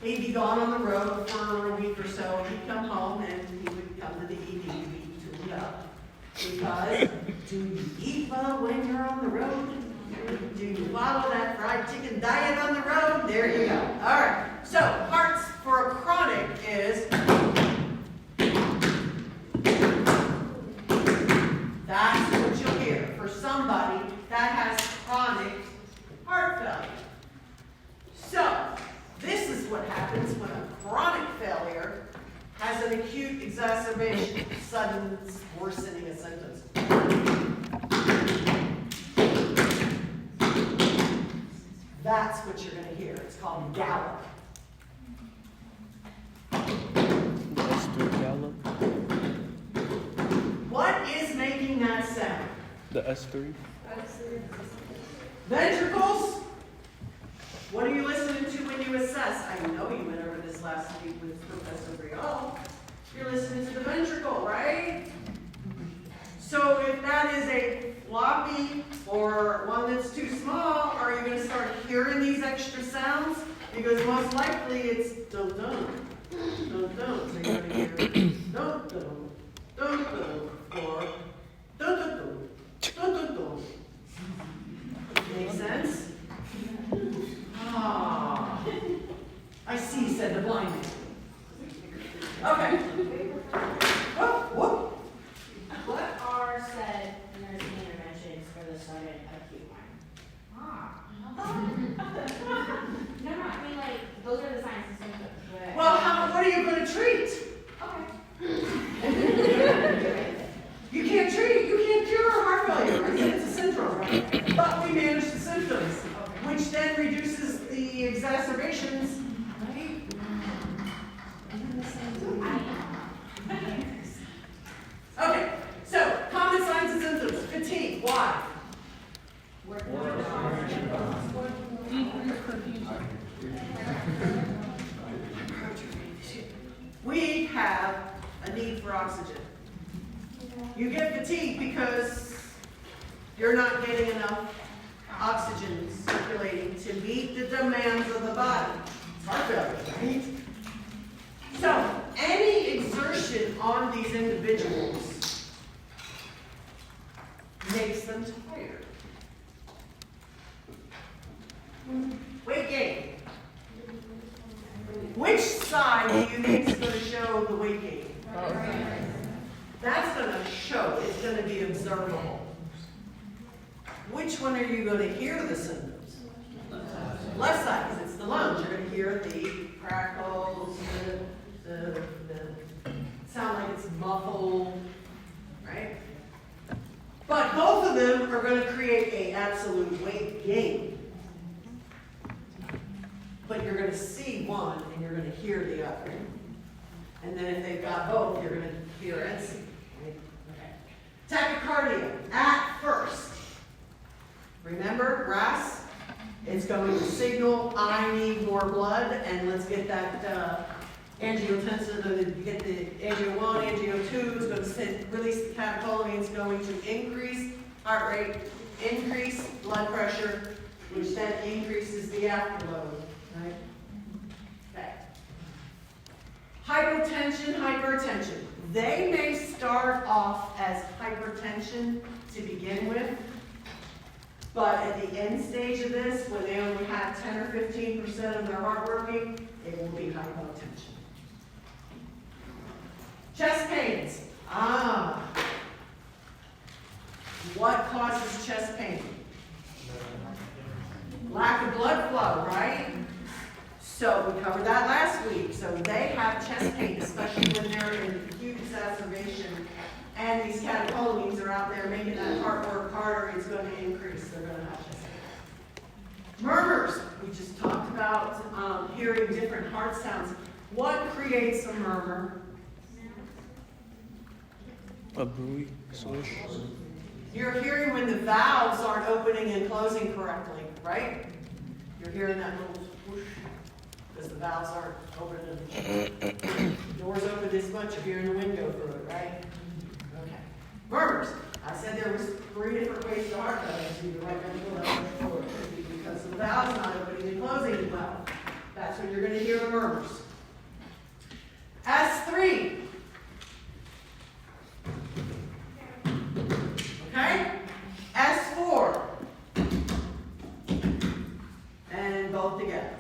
He'd be gone on the road for a week or so. He'd come home and he would come to the ED to be tuned up. Because do you eat well when you're on the road? Do you follow that fried chicken diet on the road? There you go. All right. So hearts for a chronic is. That's what you'll hear for somebody that has chronic heart failure. So this is what happens when a chronic failure has an acute exacerbation, sudden worsening of symptoms. That's what you're going to hear. It's called gallop. S3 gallop. What is making that sound? The S3. Ventricles. What are you listening to when you assess? I know you went over this last week with Professor Briol. You're listening to the ventricle, right? So if that is a floppy or one that's too small, are you going to start hearing these extra sounds? Because most likely it's dun-dun, dun-dun. So you're going to hear dun-dun, dun-dun, or dun-dun-dun, dun-dun-dun. Make sense? Ah, I see, said the blind man. Okay. Whoop, whoop. What are said nursing interventions for the sudden acute one? No, I mean like those are the signs and symptoms. But Well, what are you going to treat? Okay. You can't cure heart failure, right? It's a syndrome, right? But we manage the symptoms, which then reduces the exacerbations, right? Okay, so common signs and symptoms. Fatigue, why? We have a need for oxygen. You get fatigue because you're not getting enough oxygen circulating to meet the demands of the body. It's heart failure, right? So, any exertion on these individuals makes them tired. Weight gain. Which side do you think is going to show the weight gain? That's going to show. It's going to be observable. Which one are you going to hear the symptoms? Left side, because it's the lungs. You're going to hear the crackles, the sound like it's muffled, right? But both of them are going to create an absolute weight gain. But you're you're gonna hear it. Okay. Tachycardia at first. Remember, RAS? It's going to signal, I need more blood, and let's get that angiotensin, get the angio 1, angio 2, it's going to release the catecholamine, it's going to increase heart rate, increase blood pressure, which then increases the afterload, right? Okay. Hypotension, hypertension. They may start off as hypertension to begin with, but at the end stage of this, when they only have 10 or 15% of their heart working, it will be hypotension. Chest pains. What causes chest pain? Lack of blood flow, right? So we covered that last week. So they have chest pain, especially when they're in acute exacerbation, and these catecholamines are out there making that heart work harder. It's going to increase. They're going to have chest pain. Murmurs. We just talked about hearing different heart sounds. What creates a murmur? A buoy swish. You're hearing when the valves aren't opening and closing correctly, right? You're hearing that little whoosh because the valves aren't opening. The doors open this much, you're hearing the wind go through it, right? Okay. Murmurs. I said there was 3 different ways the heart goes. Either right ventricle, left ventricle, or it could be because the valve's not opening and closing as well. That's when you're going to hear the murmurs. S3. Okay? S4. And both together.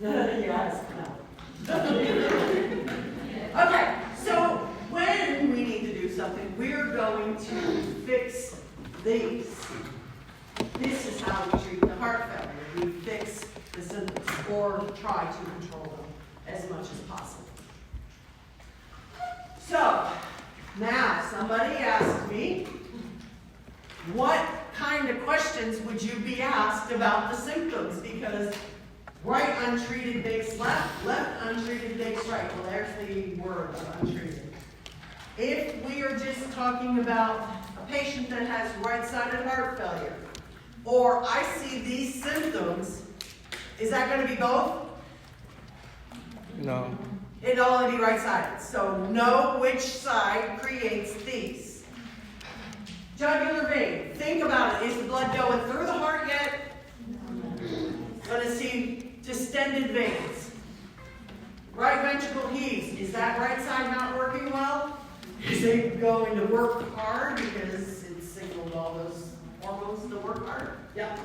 Yes, no. Okay, so when we need to do something, we're going to fix these. This is how we treat the heart failure. We fix the symptoms or try to control them as much as possible. So, now somebody asked me, what kind of questions would you be asked about the symptoms? Because right untreated makes left, left untreated makes right. Well, there's the word of untreated. If we are just talking about a patient that has right-sided heart failure, or I see these symptoms, is that going to be both? No. It'll only be right-sided. So know which side creates these. Jugular vein. Think about it. Is the blood going through the heart yet? Going to see distended veins. Right ventricle heaves. Is that right side not working well? Is it going to work hard because it signaled all those hormones to work hard? Yep.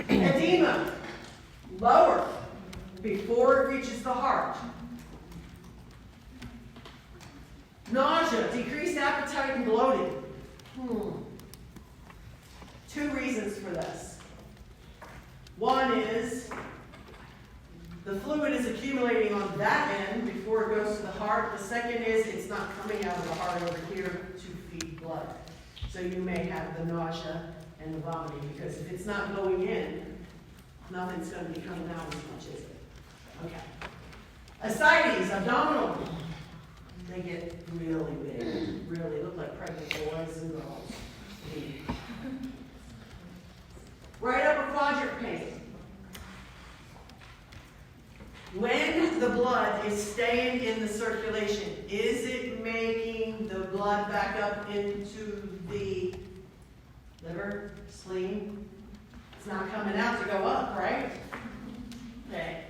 Edema. Lower before it reaches the heart. Nausea, decreased appetite, and bloating. 2 reasons for this. One is the fluid is accumulating on that end before it goes to the heart. The second is it's not coming out of the heart over here to feed blood. So you may have the nausea and the vomiting because if it's not going in, nothing's going to be coming out as much, is it? Okay. Ascites, abdominal. They get really big, really look like pregnant boys and girls. Right upper quadrant pain. When the blood is staying in the circulation, is it making the blood back up into the liver, spleen? It's not coming out to go up, right? Okay.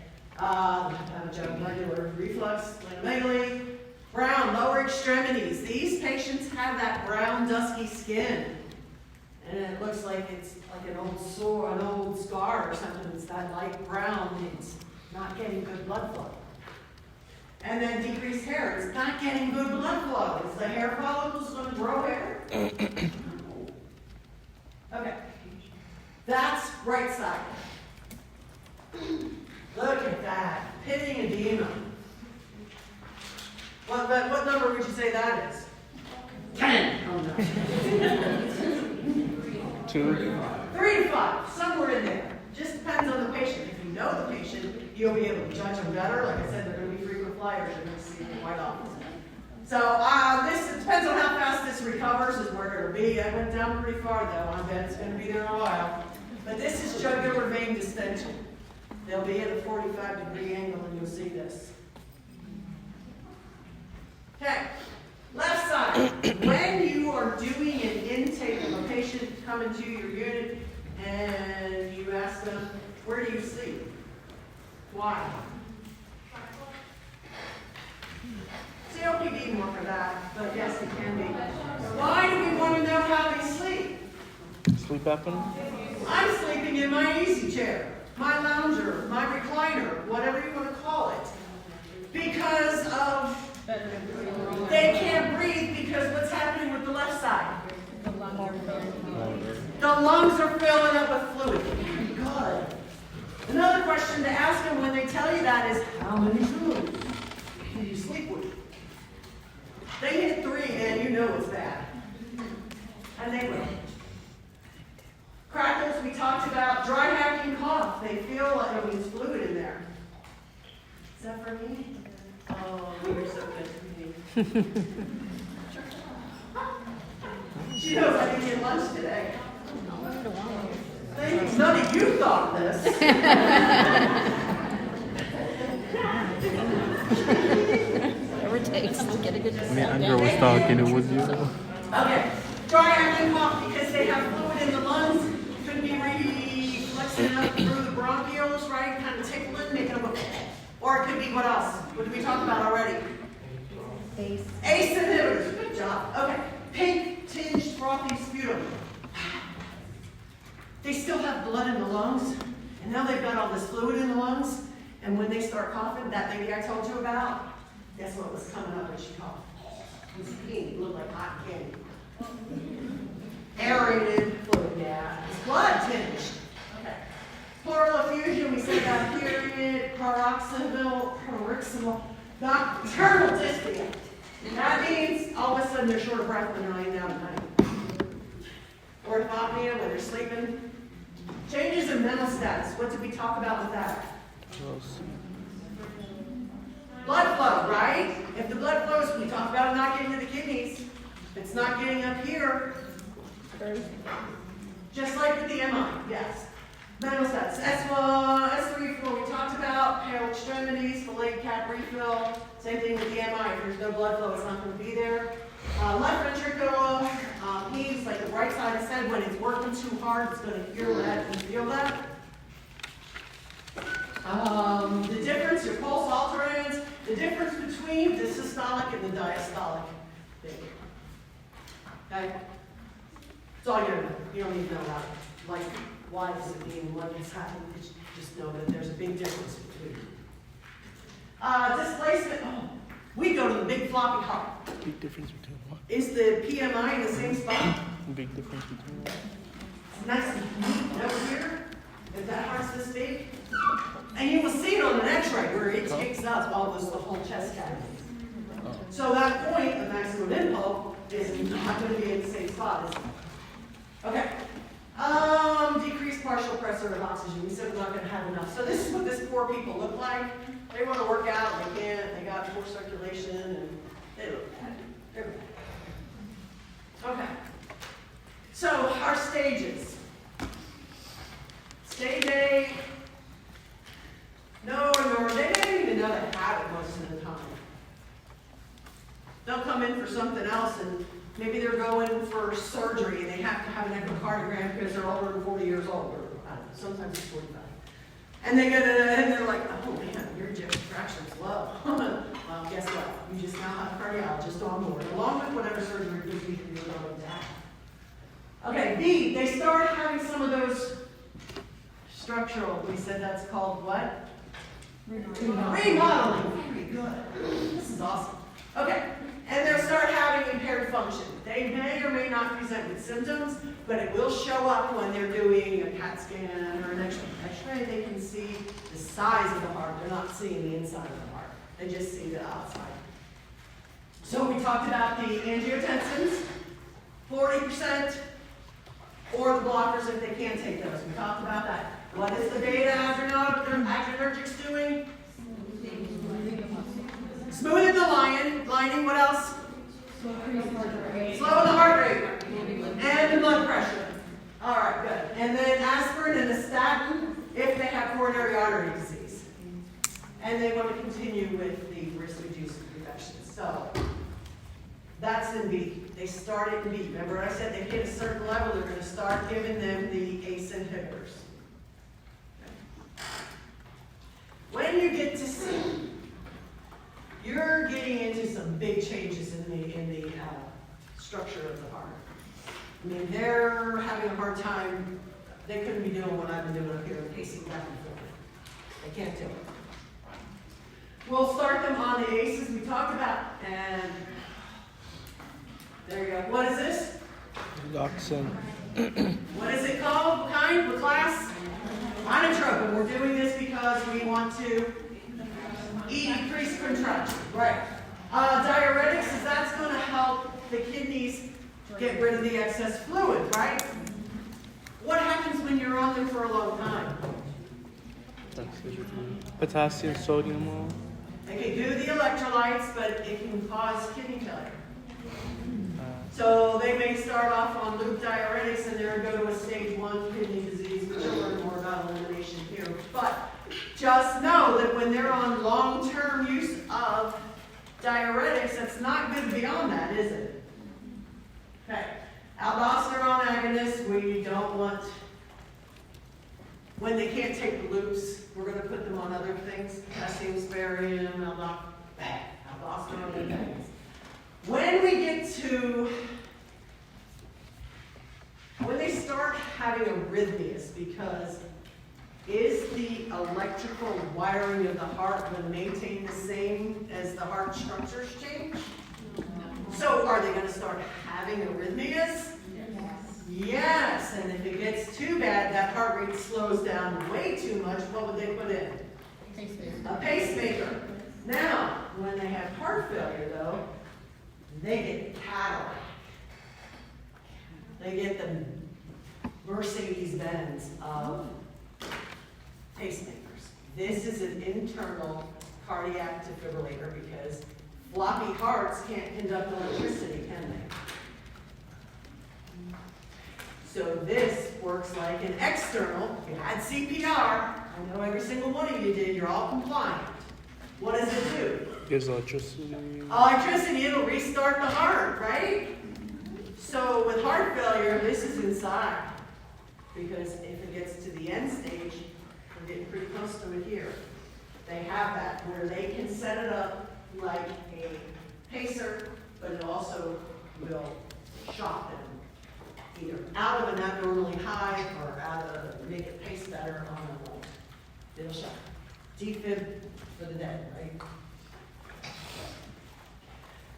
Jugular reflux, splenomegaly. Brown, lower extremities. These patients have that brown, dusky skin. And it looks like it's like an old sore, an old scar or something. It's that light brown. It's not getting good blood flow. And then decreased hair. It's not getting good blood flow. Is the hair follicles going to grow hair? Okay. That's right side. Look at that. Pitting edema. What number would you say that is? 10. Oh, no. 2. 3 to 5, somewhere in there. Just depends on the patient. If you know the patient, you you'll be able to judge them better. Like I said, they're going to be frequent flyers. You're going to see them quite often. So this depends on how fast this recovers is where it'll be. I went down pretty far though. I bet it's going to be there a while. But this is jugular vein distension. They'll be at a 45-degree angle and you'll see this. Okay, left side. When you are doing an intake of a patient coming to your unit and you ask them, where do you sleep? Why? COPD more for that, but yes, it can be. Why do we want to know how they sleep? Sleep apnea? I'm sleeping in my easy chair, my lounger, my recliner, whatever you want to call it. Because of, they can't breathe because what's happening with the left side? The lungs are filling up with fluid. Good. Another question to ask them when they tell you that is, how many fluids do you sleep with? They hit 3 and you know it's bad. And they will. Crackles, we talked about dry hacking cough. They feel like there's fluid in there. Is that for me? Oh, you're so good to me. She knows I didn't get lunch today. Thank you. None of you thought of this. Whatever it takes to get a good I mean, Andrew was talking, it was you. Okay. Dry acting cough because they have fluid in the lungs. Could be reflexing up through the bronchioles, right? Kind of tickling, making them go. Or it could be what else? What did we talk about already? ACE inhibitors. Good job. Okay. Pink tinged frothy sputum. They still have blood in the lungs, and now they've got all this fluid in the lungs, and when they start coughing, that lady I told you about, guess what was coming up when she coughed? It was pink, it looked like cotton candy. Aerated fluid, yeah. It's blood tinged. Okay. Pleural effusion, we said that period, paroxysmal, nocturnal dyspnea. That means all of a sudden they're short of breath when they're laying down at night. Orthopnea, when they're sleeping. Changes in mental status. What did we talk about with that? Blood flow, right? If the blood flows, we talked about it not getting to the kidneys. If it's not getting up here, just like with the MI, yes. Mental status. S1, S3, 4, we talked about pale extremities, delayed cap refill. Same thing with the MI. If there's no blood flow, it's not going to be there. Left ventricle heaves, like the right side I said, when it's working too hard, it's going to hear that and feel that. The difference, your pulse alterans, the difference between the systolic and the diastolic thing. Okay? That's all you know. You don't need to know about it. Like, why does it mean what has happened? Just know that there's a big difference between them. Displacement, we go to the big floppy heart. Big difference between what? Is the PMI in the same spot? Big difference between what? It's nice and neat over here. If that heart's this big. And you will see it on an x-ray where it takes up all this, the whole chest cavity. So that point of maximum impulse is not going to be in the same spot, is it? Okay. Decreased partial pressure of oxygen. We said we're not going to have enough. So this is what this poor people look like. They want to work out, they can't. They got poor circulation, and they look bad. They're bad. Okay. So our stages. Stage A. No, they don't even know they have it most of the time. They'll come in for something else, and maybe they're going for surgery, and they have to have an echocardiogram because they're older than 40 years old, or I don't know, sometimes it's 45. And they get it, and they're like, oh man, your ejection fraction's low. Well, guess what? You just now have a cardiologist on board, along with whatever surgery you can do on that. Okay, B, they start having some of those structural, we said that's called what? Remodeling. Very good. This is awesome. Okay, and they'll start having impaired function. They may or may not present with symptoms, but it will show up when they're doing a CAT scan or an X-ray. They can see the size of the heart. They're not seeing the inside of the heart. They just see the outside. So we talked about the angiotensins, 40%, or the blockers if they can't take those. We talked about that. What is the beta adrenergics doing? Smoothing the lining, what else? Slowing the heart rate. And the blood pressure. All right, good. And then aspirin and a statin if they have coronary artery disease. And they want to continue with the risk-reduced infections. So that's in B. They start it in B. Remember I said they hit a certain level, they're going to start giving them the ACE inhibitors. When you get to C, you're getting into some big changes in the structure of the heart. I mean, they're having a hard time. They couldn't be doing what I've been doing up here, pacing back and forth. They can't do it. We'll start them on the ACEs we talked about, and there you go. What is this? Dachshund. What is it called? What kind? What class? Inotrope. And we're doing this because we want to decrease contraction. Right. Diuretics is that's going to help the kidneys get rid of the excess fluid, right? What happens when you're on them for a long time? Potassium, sodium. They can do the electrolytes, but it can cause kidney failure. So they may start off on loop diuretics and they'll go to a stage 1 kidney disease, which we'll learn more about elimination here. But just know that when they're on long-term use of diuretics, that's not good beyond that, is it? Okay. Aldosterone agonists, we don't want, when they can't take the loops, we're going to put them on other things, potassium sparing, aldosterone agonists. When we get to, when they start having arrhythmias, because is the electrical wiring of the heart going to maintain the same as the heart structures change? So are they going to start having arrhythmias? Yes, and if it gets too bad, that heart rate slows down way too much, what would they put in? A pacemaker. Now, when they have heart failure though, they get Cadillac. They get the Mercedes-Benz of pacemakers. This is an internal cardiac defibrillator because floppy hearts can't conduct electricity, can they? So this works like an external. You had CPR. I know every single one of you did. You're all compliant. What does it do? Gives electricity. Electricity, it'll restart the heart, right? So with heart failure, this is inside. Because if it gets to the end stage, we're getting pretty close to it here. They have that where they can set it up like a pacer, but it also will shock them. Either out of an abnormally high or out of, make it pace better on a low. It'll shock. Defib for the dead, right?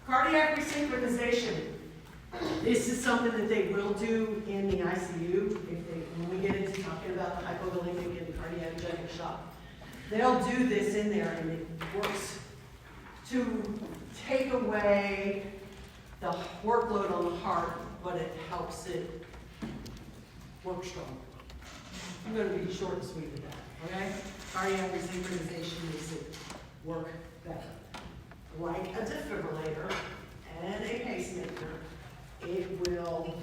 Cardiac resynchronization. This is something that they will do in the ICU when we get into talking about the hypovolemic and cardiogenic shock. They'll do this in there and it works to take away the workload on the heart, but it helps it work stronger. I'm going to be short and sweet with that, okay? Cardiac resynchronization makes it work better. Like a defibrillator and a pacemaker, it will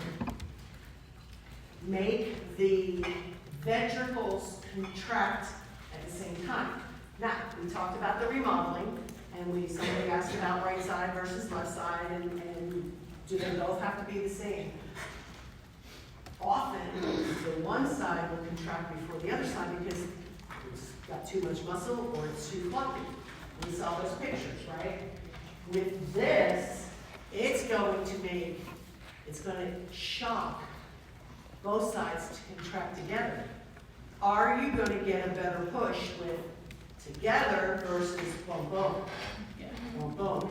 make the ventricles contract at the same time. Now, we talked about the remodeling, and somebody asked about right side versus left side, and do they both have to be the same? Often, the one side will contract before the other side because it's got too much muscle or it's too fluffy. We saw those pictures, right? With this, it's going to shock both sides to contract together. Are you going to get a better push with together versus boom, boom? Boom, boom.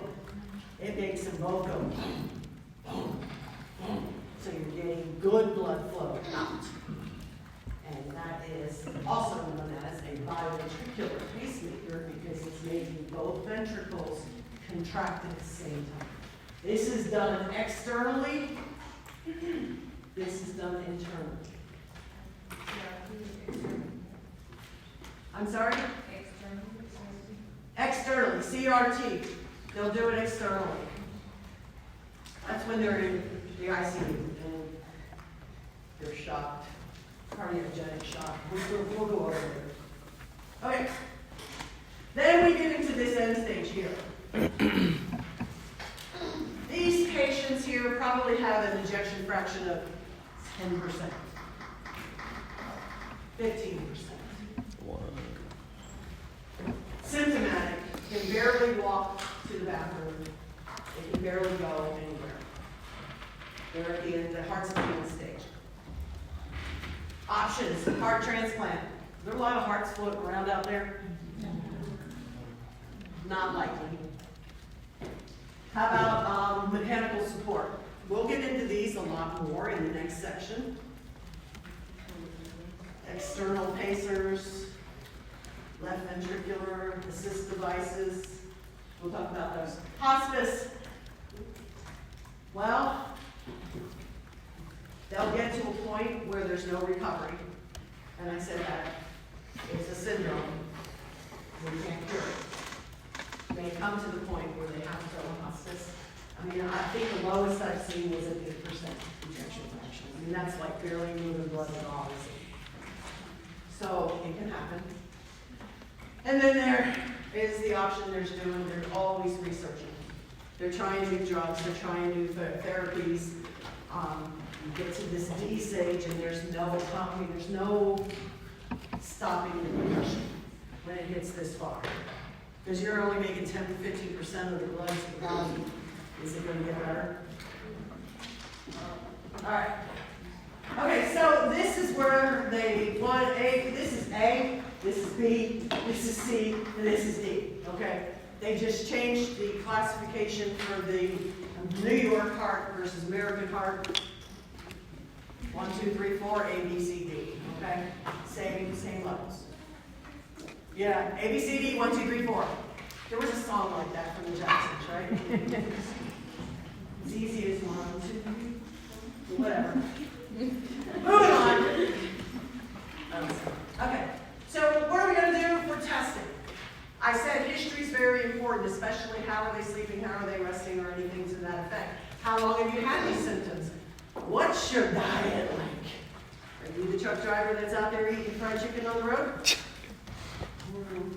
It makes them both go boom, boom, boom. So you're getting good blood flow out. And that is also known as a bioventricular pacemaker because it's making both ventricles contract at the same time. This is done externally. This is done internally. I'm sorry? Externally, CRT. They'll do it externally. That's when they're in the ICU and they're shocked, cardiogenic shock. We'll go over there. Okay. Then we get into this end stage here. These patients here probably have an ejection fraction of 10%, 15%. Wow. Symptomatic, can barely walk to the bathroom, they can barely go anywhere. They're at the end, the heart's at the end stage. Options, heart transplant. There are a lot of hearts floating around out there. Not likely. How about mechanical support? We'll get into these a lot more in the next section. External pacers, left ventricular assist devices. We'll talk about those. Hospice. Well, they'll get to a point where there's no recovery. And I said that it's a syndrome. We can't cure it. They come to the point where they have to go to hospice. I mean, I think the lowest I've seen was an 8% ejection fraction. I mean, that's like barely moving blood at all. So it can happen. And then there is the option they're always researching. They're trying new drugs, they're trying new therapies. You get to this D stage and there's no stopping the progression when it hits this far. Because you're only making 10 to 15% of the blood to the body. Is it going to get better? All right. Okay, so this is where they want A, this is A, this is B, this is C, and this is D. Okay? They just changed the classification for the New York heart versus American heart. 1, 2, 3, 4, A, B, C, D. Okay? Same levels. Yeah, A, B, C, D, 1, 2, 3, 4. There was a song like that from the Jacksons, right? As easy as 1, 2, 3, whatever. Moving on. Okay, so what are we going to do for testing? I said history is very important, especially how are they sleeping, how are they resting, or anything to that effect. How long have you had these symptoms? What's your diet like? Are you the truck driver that's out there eating fried chicken on the road?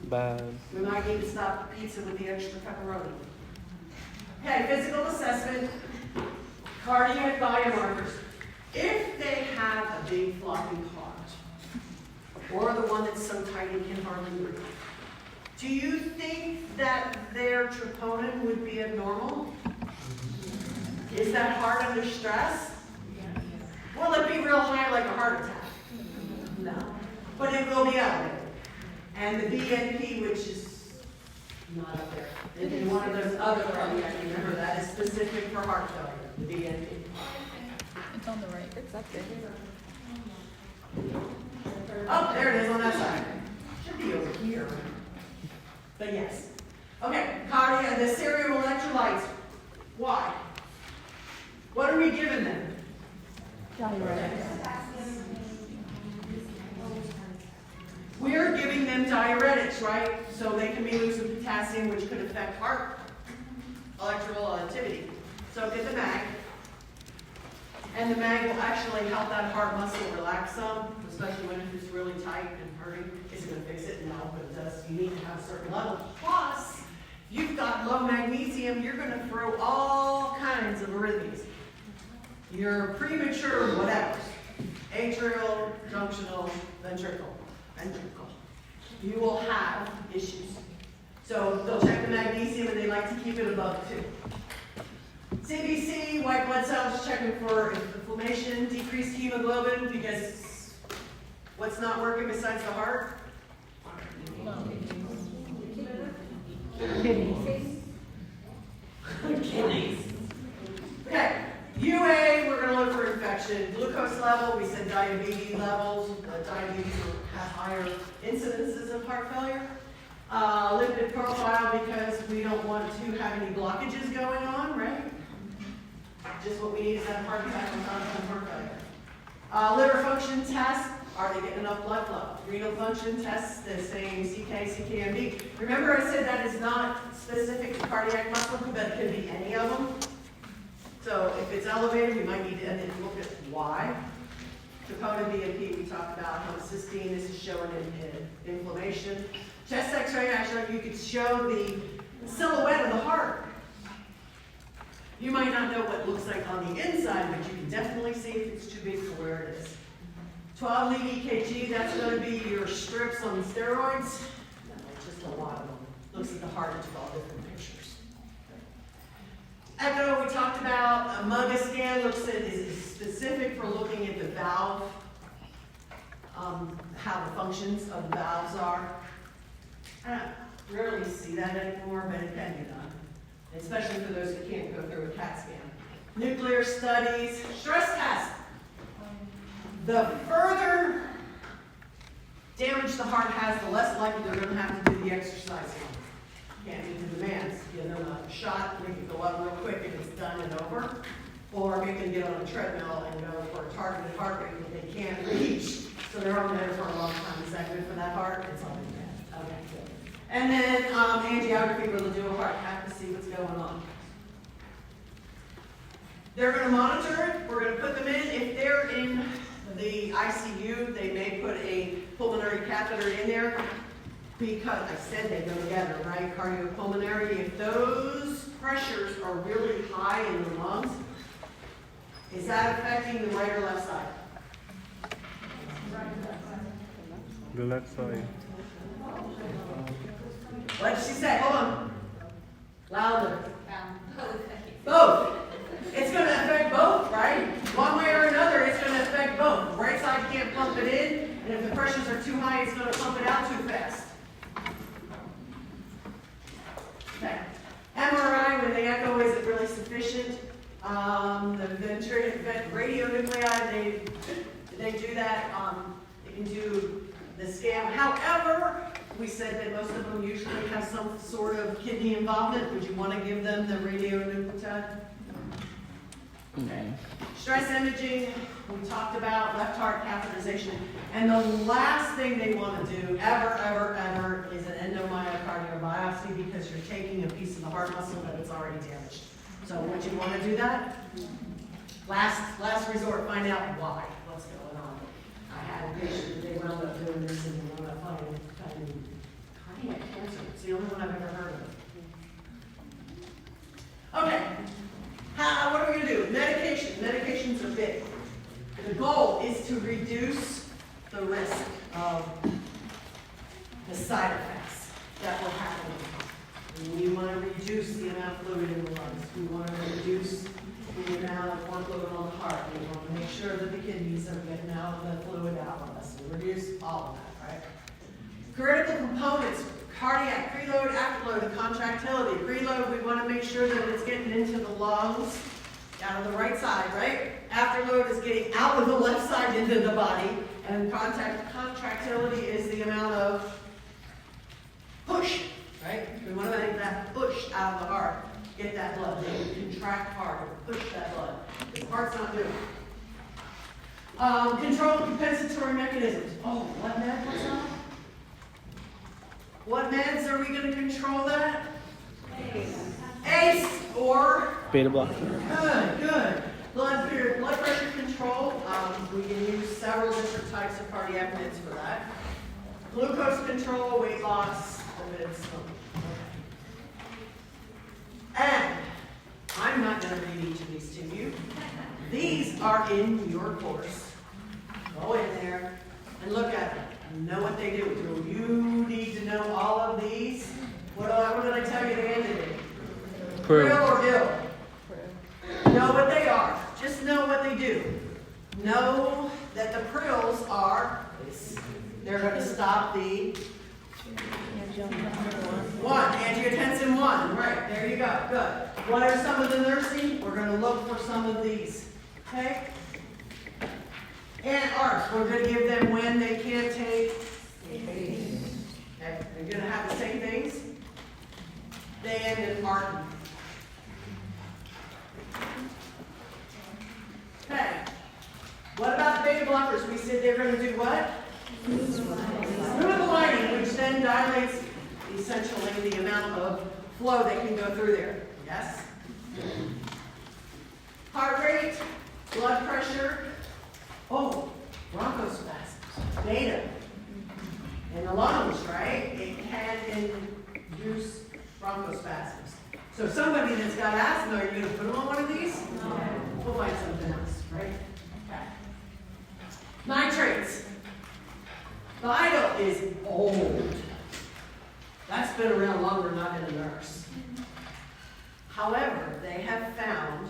Bad. We might need to stop the pizza with the extra pepperoni. Okay, physical assessment, cardiac biomarkers. If they have a big flopping heart, or the one that's so tight it can hardly breathe, do you think that their troponin would be abnormal? Is that heart under stress? Will it be real high like a heart attack? No. But it will be elevated. And the BNP, which is not up there, it's in one of those other cardiac, remember that is specific for heart failure, the BNP. It's on the right. It's up there. Oh, there it is on that side. Should be over here. But yes. Okay, cardiac, the serum electrolytes. Why? What are we giving them? We're giving them diuretics, right? So they can be losing potassium, which could affect heart electrical activity. So get the MAG. And the MAG will actually help that heart muscle relax some, especially when it's really tight and hurting. Is it going to fix it? No, but it does. You need to have a certain level. Plus, you've got low magnesium, you're going to throw all kinds of arrhythmias. You're premature whatever. Atrial, junctional, ventricle. You will have issues. So they'll check the magnesium and they like to keep it above 2. CBC, white blood cells, checking for inflammation, decreased hemoglobin, because what's not working besides the heart? Kidneys. Okay, UA, we're going to look for infection. Glucose level, we said diabetes levels. Diabetes have higher incidences of heart failure. Lipid profile, because we don't want to have any blockages going on, right? Just what we need is that heart attack on top of heart failure. Liver function test, Are they getting enough blood flow? Renal function tests the same CK, CKMB. Remember I said that is not specific to cardiac muscle, but it could be any of them. So if it's elevated, we might need to look at why. Troponin BNP, we talked about homocysteine, this is showing inflammation. Chest x-ray, actually, you could show the silhouette of the heart. You might not know what it looks like on the inside, but you can definitely see if it's too big for where it is. 12-lead EKG, that's going to be your strips on steroids. No, just a lot of them. Looks at the heart in 12 different pictures. Echo, we talked about. A MUGA scan looks at, is specific for looking at the valve, how the functions of the valves are. I don't rarely see that anymore, but it can be done, especially for those that can't go through a CAT scan. Nuclear studies, stress test. The further damage the heart has, the less likely they're going to have to do the exercise. Can't meet the demands. Give them a shot, make it go up real quick and it's done and over. Or make them get on a treadmill and go for a targeted heart rate that they can't reach. So they're on there for a long time. Is that good for that heart? It's all bad. Okay, good. And then angiography, where they'll do a heart cath to see what's going on. They're going to monitor it. We're going to put them in. If they're in the ICU, they may put a pulmonary catheter in there because I said they go together, right? Cardiopulmonary. If those pressures are really high in the lungs, is that affecting the right or left side? The left side. What did she say? Hold on. Louder. Both. It's going to affect both, right? One way or another, it's going to affect both. The right side can't pump it in, and if the pressures are too high, it's going to pump it out too fast. Okay. MRI, when the echo isn't really sufficient, the radionuclide, they do that. They can do the scan. However, we said that most of them usually have some sort of kidney involvement. Would you want to give them the radionuclide? Okay. Stress imaging, we talked about left heart catheterization. And the last thing they want to do ever is an endomyocardial biopsy because you're taking a piece of the heart muscle that is already damaged. So would you want to do that? Last resort, find out why, what's going on. I had a patient that they wound up doing this and they wound up finding cardiac cancer. It's the only one I've ever heard of. Okay. What are we going to do? Medication. Medications are big. The goal is to reduce the risk of the side effects that will happen. We want to reduce the amount of fluid in the lungs. We want to reduce the amount of workload on the heart. We want to make sure that the kidneys are getting out the fluid out of us. We reduce all of that, right? Critical components. Cardiac, preload, afterload, the contractility. Preload, we want to make sure that it's getting into the lungs, out of the right side, right? Afterload is getting out of the left side into the body, and contractility is the amount of push, right? We want to make that push out of the heart, get that blood. They contract hard, push that blood. The heart's not doing it. Control compensatory mechanisms. Oh, what med was that? What meds are we going to control that? ACE or? Beta blocker. Good. Blood pressure control. We can use several different types of cardiac meds for that. Glucose control, weight loss, lipids. And I'm not going to read each of these to you. These are in your course. Go in there and look at them. Know what they do. Do you need to know all of these? What did I tell you they ended in? Prill or ill? Know what they are. Just know what they do. Know that the prills are, they're going to stop the angiotensin 1. Right, there you go. Good. What are some of the nursing? We're going to look for some of these. Okay? And ARBs, we're going to give them when they can't take. Okay, they're going to have the same things. Dan and Martin. Okay. What about the beta blockers? We said they're going to do what? Smooth the lining, which then dilates essentially the amount of flow that can go through there. Yes? Heart rate, blood pressure. Oh, bronchospasms, beta. In the lungs, right? It can induce bronchospasms. So somebody that's got asthma, are you going to put them on one of these? No. We'll find something else, right? Okay. Nitrates. Vital is old. That's been around longer than I've been a nurse. However, they have found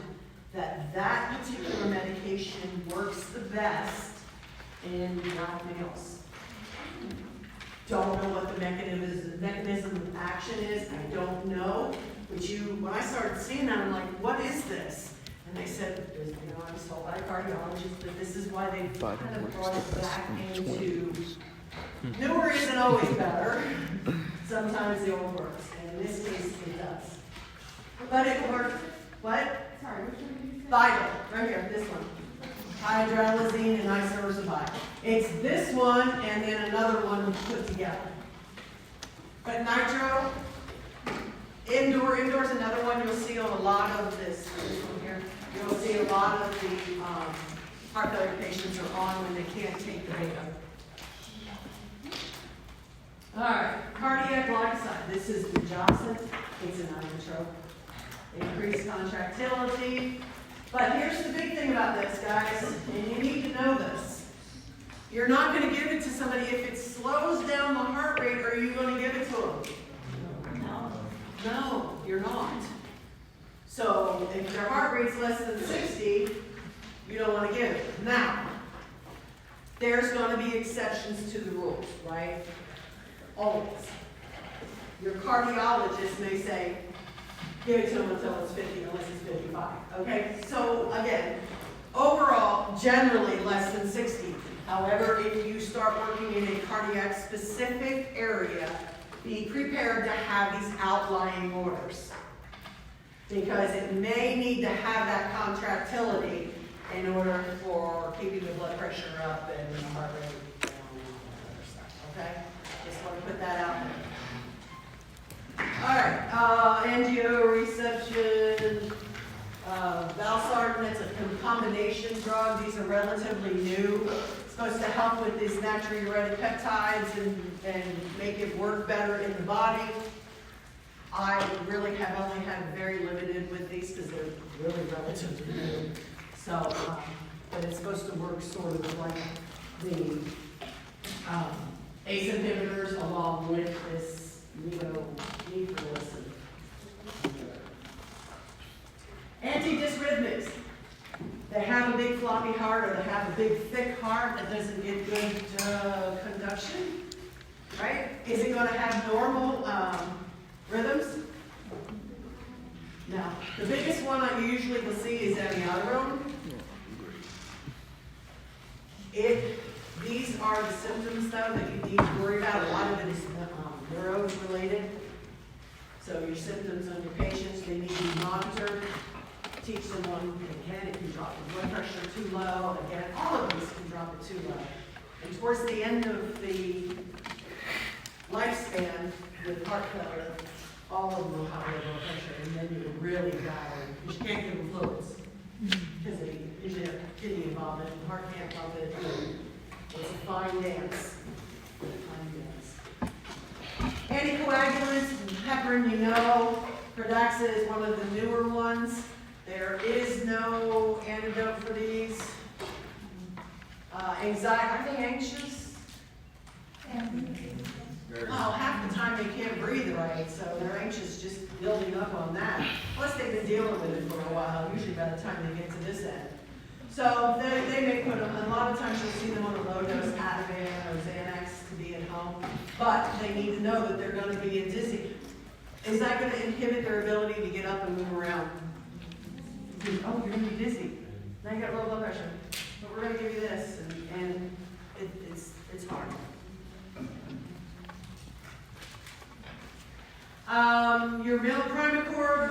that that particular medication works the best in black males. Don't know what the mechanism of action is. I don't know. But when I started seeing that, I'm like, what is this? And they said, I was told by a cardiologist that this is why they kind of brought it back into newer isn't always better. Sometimes the old works, and in this case it does. But it works. What? Sorry, which one did you say? Vital, right here, this one. Hydralazine and isorzabide. It's this one and then another one put together. But nitro, indoor's another one you'll see on a lot of this one here. You'll see a lot of the heart failure patients are on when they can't take the beta. All right, cardiac glycoside. This is digoxin. It's an inotrope. Increased contractility. But here's the big thing about this, guys, and you need to know this. You're not going to give it to somebody if it slows down the heart rate. Are you going to give it to them? No, you're not. So if their heart rate's less than 60, you don't want to give it. Now, there's going to be exceptions to the rules, right? Always. Your cardiologist may say, give it to them until it's 50, unless it's 55. Okay? So again, overall, generally less than 60. However, if you start working in a cardiac specific area, be prepared to have these outlying orders. Because it may need to have that contractility in order for keeping the blood pressure up and the heart rate down and all that other stuff. Okay? Just want to put that out there. All right, angioreception, valsartan, that's a combination drug. These are relatively new. It's supposed to help with these natriuretic peptides and make it work better in the body. I really have only had very limited with these because they're really relatively new. So, but it's supposed to work sort of like the ACE inhibitors along with this neonicotinoid. Anti-dysrhythmias. They have a big floppy heart or they have a big thick heart that doesn't get good conduction, right? Is it going to have normal rhythms? No. The biggest one I usually will see is amiodarone. These are the symptoms, though, that you need to worry about. A lot of it is neuro-related. So your symptoms on your patients, they need to be monitored. Teach them on, again, if you drop the blood pressure too low, again, all of these can drop it too low. And towards the end of the lifespan with heart failure, all of them will have low blood pressure, and then you really die because you can't give them fluids. Because they usually have kidney involvement, and heart can't pump it. It's a fine dance. Anticoagulants, heparin, you know. Pradaxa is one of the newer ones. There is no antidote for these. Anxiety, are they anxious? Oh, half the time they can't breathe right, so they're anxious just building up on that. Plus they've been dealing with it for a while, usually by the time they get to this end. So they may put them, a lot of times you'll see them on a low dose Ativan or Xanax to be at home, but they need to know that they're going to be dizzy. Is that going to inhibit their ability to get up and move around? Oh, you're going to be dizzy. Now you got low blood pressure. But we're going to give you this, and it's hard. Your milprimicor,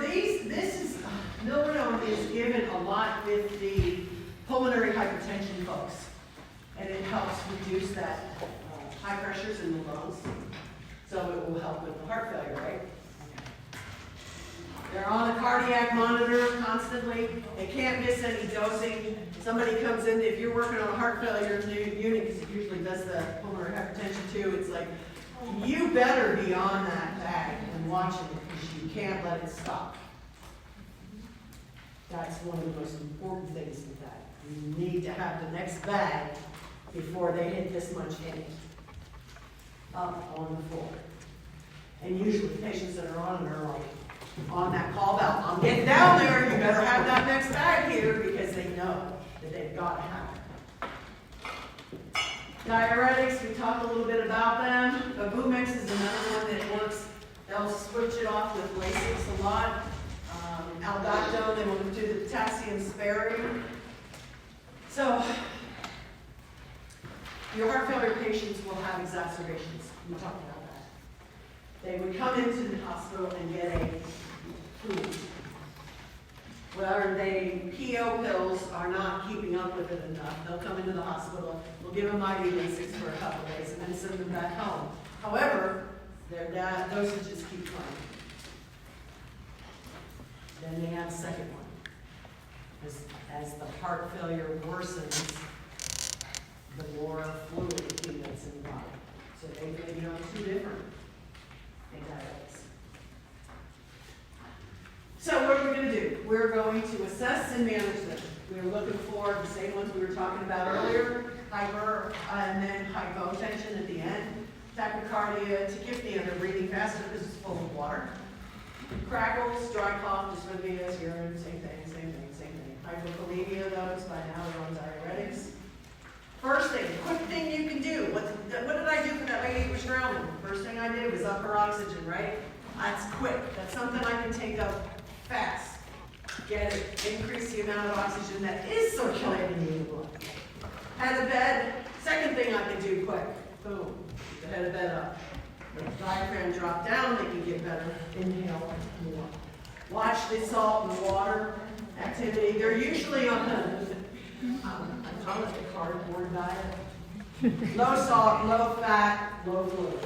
milrinone is given a lot with the pulmonary hypertension folks. reduce that high pressures in the lungs. So it will help with the heart failure, right? They're on a cardiac monitor constantly. They can't miss any dosing. Somebody comes in, if you're working on a heart failure unit, because it usually does the pulmonary hypertension too, it's like, you better be on that bag and watching it because you can't let it stop. That's one of the most important things with that. You need to have the next bag before they hit this much in up on the floor. And usually patients that are on it are like, on that call bell, I'm getting down there, you better have that next bag here, because they know that they've got to have it. Diuretics, we talked a little bit about them. Bumex is another one that works. They'll switch it off with Lasix a lot. Aldactone, they will do the potassium sparing. So, your heart failure patients will have exacerbations. We talked about that. They would come into the hospital and get a flu. Whether they PO pills are not keeping up with it enough, they'll come into the hospital, we'll give them IV Lasix for a couple of days and then send them back home. However, their dosages keep climbing. Then they have a second one. As the heart failure worsens, the more fluid accumulates in the body. So they may be on two different antibiotics. So what are we going to do? We're going to assess and manage them. We're looking for the same ones we were talking about earlier, hyper and then hypotension at the end, tachycardia, tachypnea, they're breathing faster because it's full of water. Crackles, dry cough, dysrhythmias, urine, same thing. Hypokalemia, those by now they're on diuretics. First thing, quick thing you can do. What did I do for that lady who was drowning? First thing I did was up her oxygen, right? That's quick. That's something I can take up fast. Get it, increase the amount of oxygen that is circulating in the blood. Head of bed, second thing I can do quick. Boom, the head of bed up. The diaphragm drop down, they can get better. Inhale more. Watch the salt and water activity. They're usually on I call it the cardboard diet. Low salt, low fat, low fluid.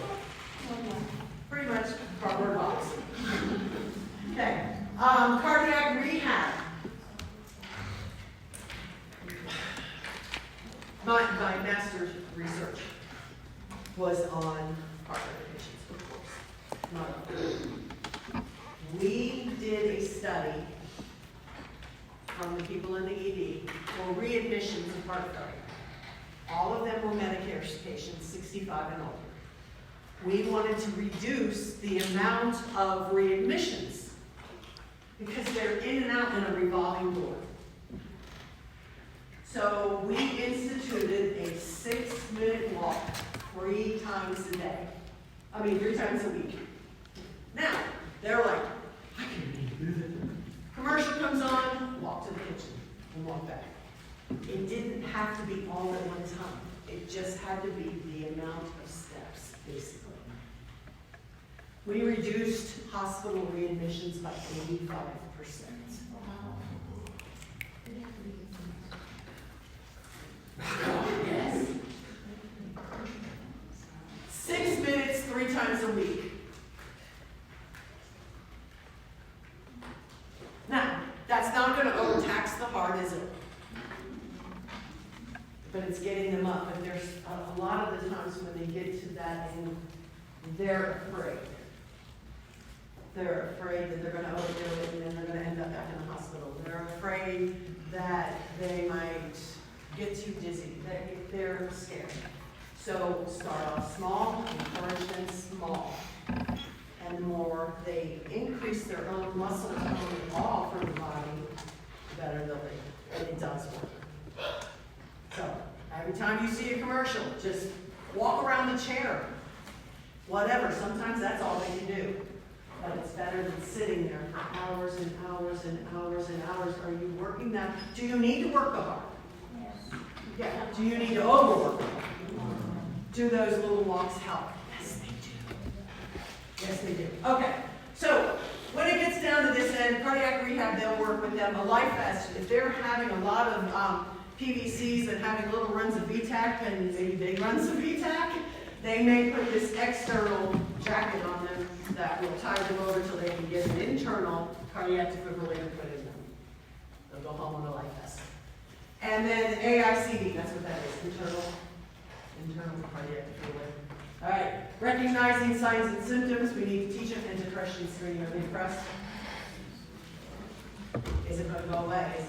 Pretty much cardboard box. Okay. Cardiac rehab. My master's research was on heart failure patients, of course. Not on. We did a study from the people in the ED for readmissions of heart failure. All of them were Medicare patients, 65 and older. We wanted to reduce the amount of readmissions because they're in and out in a revolving door. So we instituted a 6-minute walk 3 times a day. 3 times a week. Now, they're like, I can't even do it. Commercial comes on, walk to the kitchen and walk back. It didn't have to be all at one time. It just had to be the amount of steps, basically. We reduced hospital readmissions by 85%. Yes. 6 minutes, 3 times a week. Now, that's not going to overtax the heart, is it? But it's getting them up. And there's a lot of the times when they get to that end, they're afraid. They're afraid that they're going to overdo it and then they're going to end up back in the hospital. They're afraid that they might get too dizzy. They're scared. So start off small, encourage them small. And the more they increase their own muscle tone off from the body, the better they'll be. And it does work. So every time you see a commercial, just walk around the chair. Whatever. Sometimes that's all they can do. But it's better than sitting there for hours and hours and hours and hours. Are you working that? Do you need to work the heart? Yes. Yeah. Do you need to overwork the heart? Do those little walks help? Yes, they do. Yes, they do. Okay. So when it gets down to this end, cardiac rehab, they'll work with them. A life vest, if they're having a lot of PVCs and having little runs of VTAC and maybe big runs of VTAC, they may put this external jacket on them that will tie them over till they can get an internal cardiac defibrillator put in them. They'll go home on a life vest. And then AICD, that's what that is, internal cardiac defibrillator. All right, recognizing signs and symptoms, we need to teach them into depression screening. Are they depressed? Is it going to go away?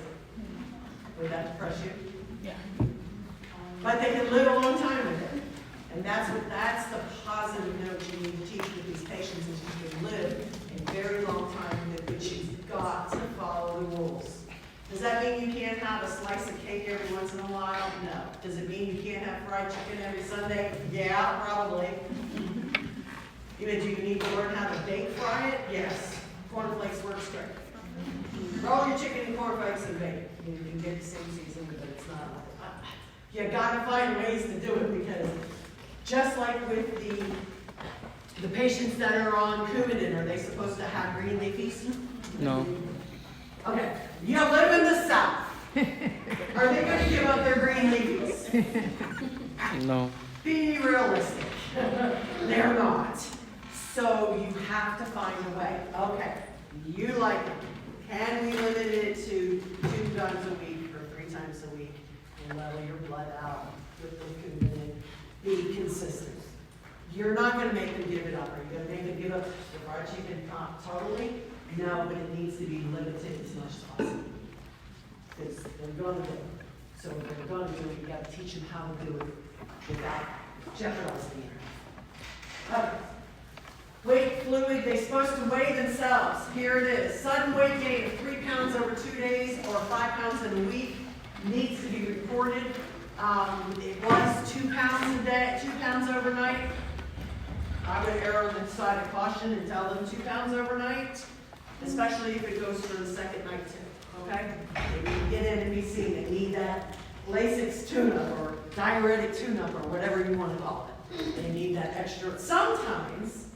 Would that depress you? Yeah. But they can live a long time with it. And that's the positive note you need to teach with these patients is you can live a very long time with it, but you've got to follow the rules. Does that mean you can't have a slice of cake every once in a while? No. Does it mean you can't have fried chicken every Sunday? Yeah, probably. Even do you need to learn how to bake fry it? Yes. Cornflakes works great. Roll your chicken in cornflakes and bake. You can get the same season, but it's not. You gotta find ways to do it because just like with the patients that are on Coumadin, are they supposed to have green leafies? No. Okay, you live in the South. Are they gonna give up their green leafies? No. Be realistic. They're not. So you have to find a way. Okay, you like them. Can we limit it to 2 times a week or 3 times a week and level your blood out with the Coumadin? Be consistent. You're not going to make them give it up. Are you going to make them give up the fried chicken totally? No, but it needs to be limited as much as possible. Because they're going to do it. So if they're going to do it, you've got to teach them how to do it without jeopardizing it. Okay. Weight fluid, they're supposed to weigh themselves. Here it is. Sudden weight gain of 3 pounds over 2 days or 5 pounds in a week needs to be reported. It was 2 pounds a day, 2 pounds overnight. I would err on the side of caution and tell them 2 pounds overnight, especially if it goes for the second night too, okay? They need to get in and be seen. They need that Lasix tune-up or diuretic tune-up or whatever you want to call it. They need that extra. Sometimes,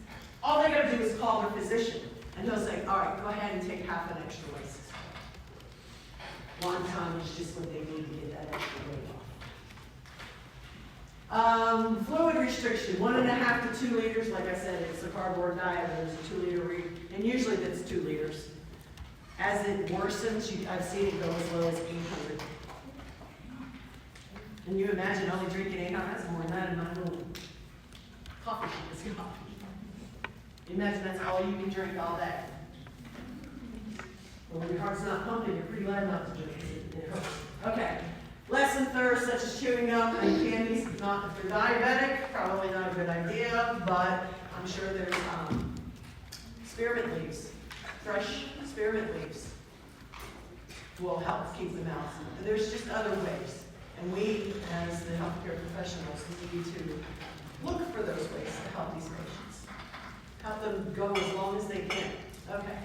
all they gotta do is call their physician and they'll say, all right, go ahead and take half an extra Lasix. 1 time is just what they need to get that extra weight off. Fluid restriction, 1.5 to 2 liters. Like I said, it's a cardboard diet. There's a 2 liter, and usually that's 2 liters. As it worsens, I've seen it go as low as 800. And you imagine only drinking 800, that's more than that in my little coffee shop is coffee. You imagine that's all you can drink all day. Well, when your heart's not pumping, you're pretty glad not to drink it. Okay. Lessen thirst, such as chewing gum and candies. Not if you're diabetic, probably not a good idea, but I'm sure there's spearmint leaves. Fresh spearmint leaves will help keep them out. There's just other ways. And we, as the healthcare professionals, need to look for those ways to help these patients. Help them go as long as they can. Okay.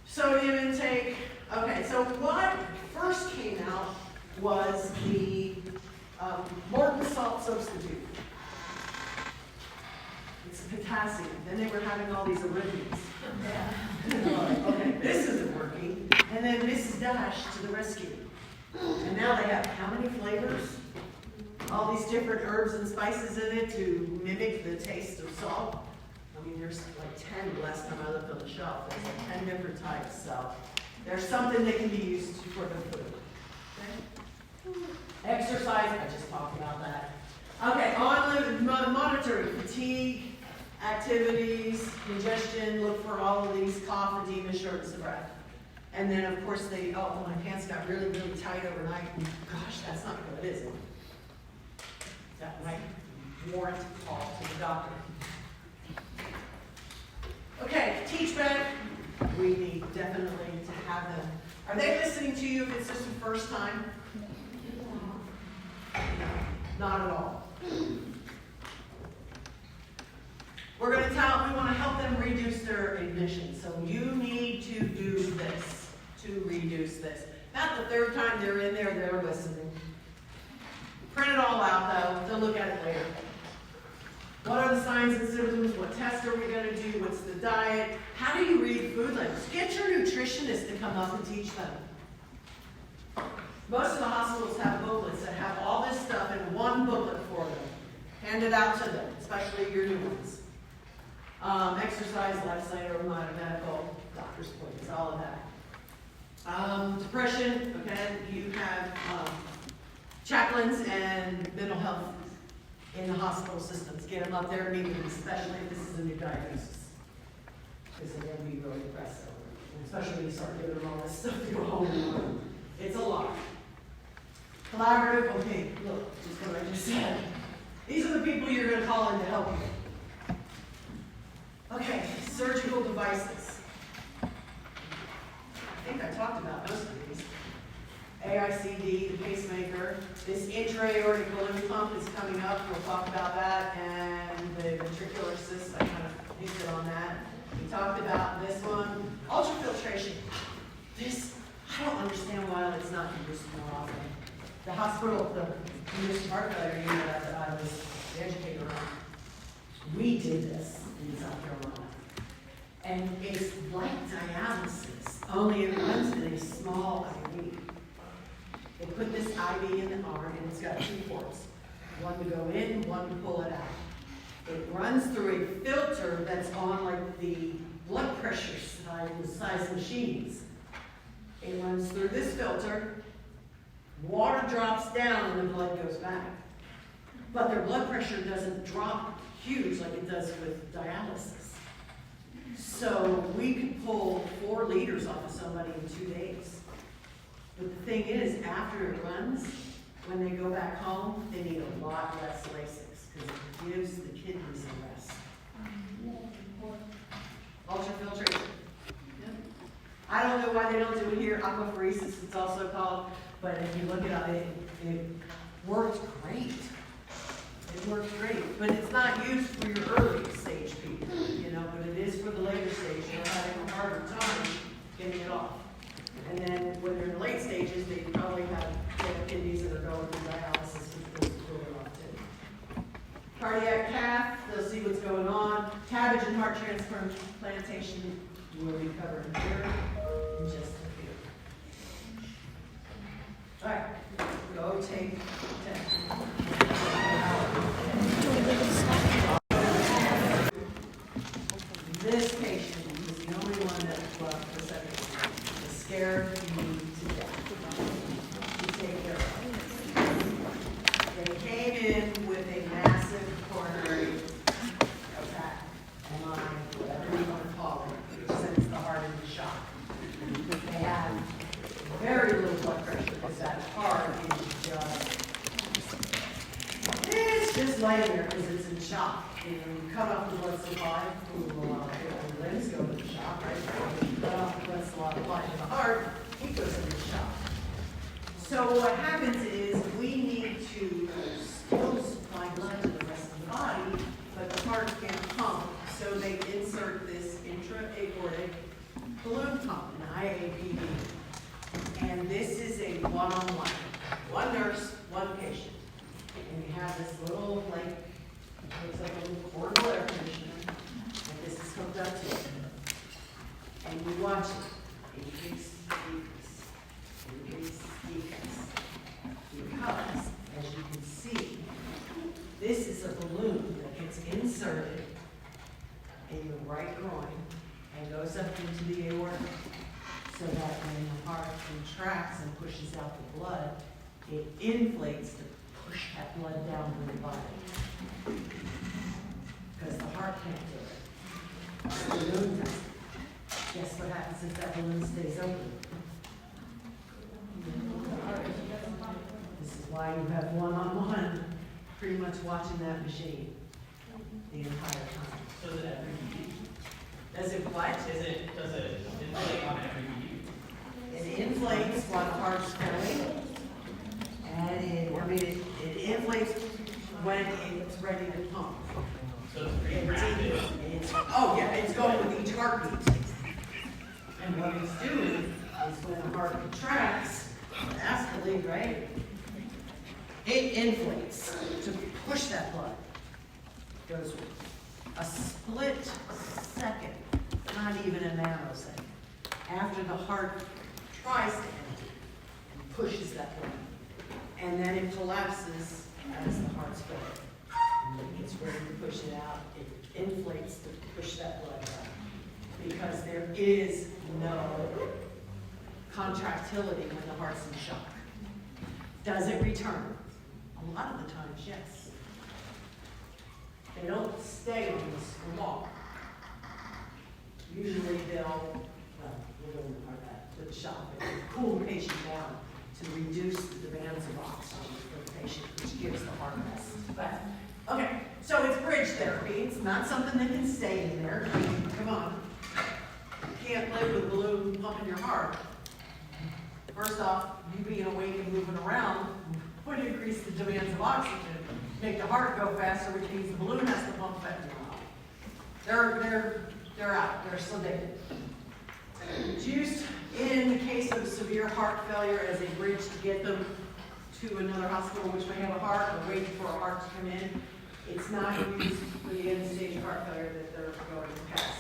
Sodium intake. Okay, so what first came out was the Morton salt substitute. It's potassium. Then they were having all these arrhythmias. Okay, this isn't working. And then Mrs. Dash to the rescue. And now they have how many flavors? All these different herbs and spices in it to mimic the taste of salt. I mean, there's like 10 last time I looked on the shelf. There's like 10 different types. So there's something that can be used for the food. Okay? Exercise, I just talked about that. Okay, monitoring fatigue, activities, congestion, look for all of these, cough, edema, shortness of breath. And then, of course, my pants got really, really tight overnight. Gosh, that's not good, is it? That might warrant a call to the doctor. Okay, teach back. We need definitely to have them. Are they listening to you if it's just the first time? No, not at all. We're going to we want to help them reduce their admission. So you need to do this to reduce this. Not the third time they're in there, they're listening. Print it all out though, they'll look at it later. What are the signs and symptoms? What tests are we going to do? What's the diet? How do you read food labels? Get your nutritionist to come up and teach them. Most of the hospitals have booklets that have all this stuff in one booklet for them, handed out to them, especially your new ones. Exercise, lifestyle, medical, doctor's appointments, all of that. Depression, okay, you have chaplains and mental health in the hospital systems. Get them up there, meet them, especially if this is a new diagnosis. Because they're going to be really depressed over it. And especially when you start giving them all this stuff to go home and learn. It's a lot. Collaborative, okay, look, just what I just said. These are the people you're going to call in to help you. Okay, surgical devices. I think I talked about most of these. AICD, the pacemaker. This intra-aortic balloon pump is coming up. We'll talk about that. And the ventricular cyst, I kind of hinted on that. We talked about this one. Ultrafiltration. This, I don't understand why it's not used more often. The hospital, the community heart failure unit that I was the educator on, we did this in South Carolina. And it's like dialysis, only it runs in a small IV. They put this IV in the arm, and it's got 2 ports. One to go in, one to pull it out. It runs through a filter that's on like the blood pressure size machines. It runs through this filter, water drops down, and the blood goes back. But their blood pressure doesn't drop huge like it does with dialysis. So we could pull 4 liters off of somebody in 2 days. But the thing is, after it runs, when they go back home, they need a lot less Lasix because it gives the kidneys a rest. Ultrafiltration. I don't know why they don't do it here. Aquapheresis, it's also called. But if you look at it, it worked great. It works great. But it's not used for your early stage people, but it is for the later stage. They're having a harder time getting it off. And then when they're in the late stages, they probably have kidneys that are going through dialysis and those pull it off too. Cardiac cath, they'll see what's going on. Cabbage and heart transplantation will be covered here in just a few. All right, go take 10. This patient is the only one that left for second. Scared me to death. To take care of. They came in with a massive coronary attack, whatever you want to call it, which sends the heart into shock. They had very little blood pressure because that heart is just laying there because it's in shock. You cut off the blood supply, the limbs go into shock, right? You cut off the blood supply to the heart, it goes into shock. So what happens is we need to still supply blood to the rest of the body, but the heart can't pump, so they insert this intra-aortic balloon pump, an IAPD. And this is a one-on-one. One nurse, one patient. And you have this little, looks like a little portable air conditioner, and this is hooked up to it. And you watch it. Increase, decrease, increase, decrease. Because, as you can see, this is a balloon that gets inserted in your right groin and goes up into the aorta, so that when the heart contracts and pushes out the blood, it inflates to push that blood down to the body. Because the heart can't do it. The balloon does it. Guess what happens if that balloon stays open? This is why you have one-on-one, pretty much watching that machine the entire time. Does it every beat? Does it what? Does it inflate on every beat? It inflates while the heart's filling. And it inflates when it's ready to pump. So it's pretty rapid. It's going with each heartbeat. And what it's doing is when the heart contracts, that's the lead, right? It inflates to push that blood. Goes a split second, not even a nanosecond, after the heart tries to empty. pushes that blood. And then it collapses as the heart's filling. And it gets ready to push it out. It inflates to push that blood out. Because there is no contractility when the heart's in shock. Does it return? A lot of the times, yes. They don't stay on this for long. Usually they'll, we'll go into that with the shock, but cool the patient down to reduce the demands of oxygen for the patient, which gives the heart rest. But, okay, so it's bridge therapy. It's not something that can stay in there. I mean, come on. You can't live with a balloon pumping your heart. First off, you being awake and moving around would increase the demands of oxygen, make the heart go faster, which means the balloon has to pump fentanyl. They're out. They're sedated. It's used in the case of severe heart failure as a bridge to get them to another hospital which may have a heart or waiting for a heart to come in. It's not used for the end-stage heart failure that they're going past.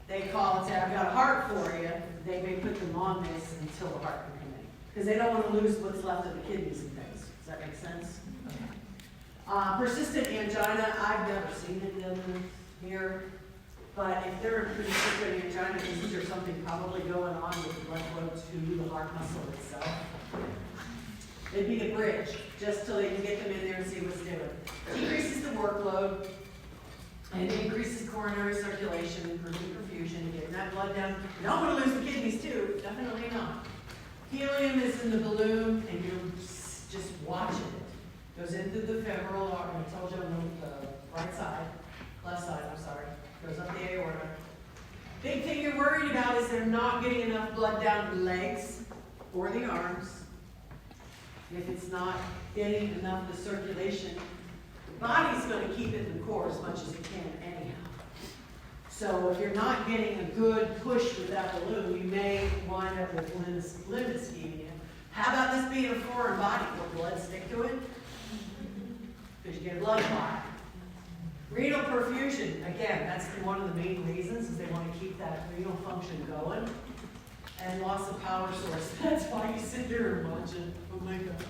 They call and say, I've got a heart for you. They may put them on this until the heart can come in. Because they don't want to lose what's left of the kidneys and things. Does that make sense? Persistent angina, I've never seen it in here. But if they're in persistent angina, is there something probably going on with the blood flow to the heart muscle itself? It'd be a bridge, just till they can get them in there and see what's doing. Decreases the workload, and increases coronary circulation, improves perfusion, getting that blood down. You don't want to lose the kidneys too, definitely not. Helium is in the balloon, and you're just watching it. Goes into the femoral artery, I told you on the right side, left side, I'm sorry. Goes up the aorta. Big thing you're worried about is they're not getting enough blood down the legs or the arms. If it's not getting enough of the circulation, the body's going to keep it in the core as much as it can anyhow. So if you're not getting a good push with that balloon, you may wind up with limb ischemia. How about this being a foreign body? Will blood stick to it? Because you get a blood clot. Renal perfusion, again, that's one of the main reasons is they want to keep that renal function going. And loss of power source. That's why you sit there and watch it. Oh my God.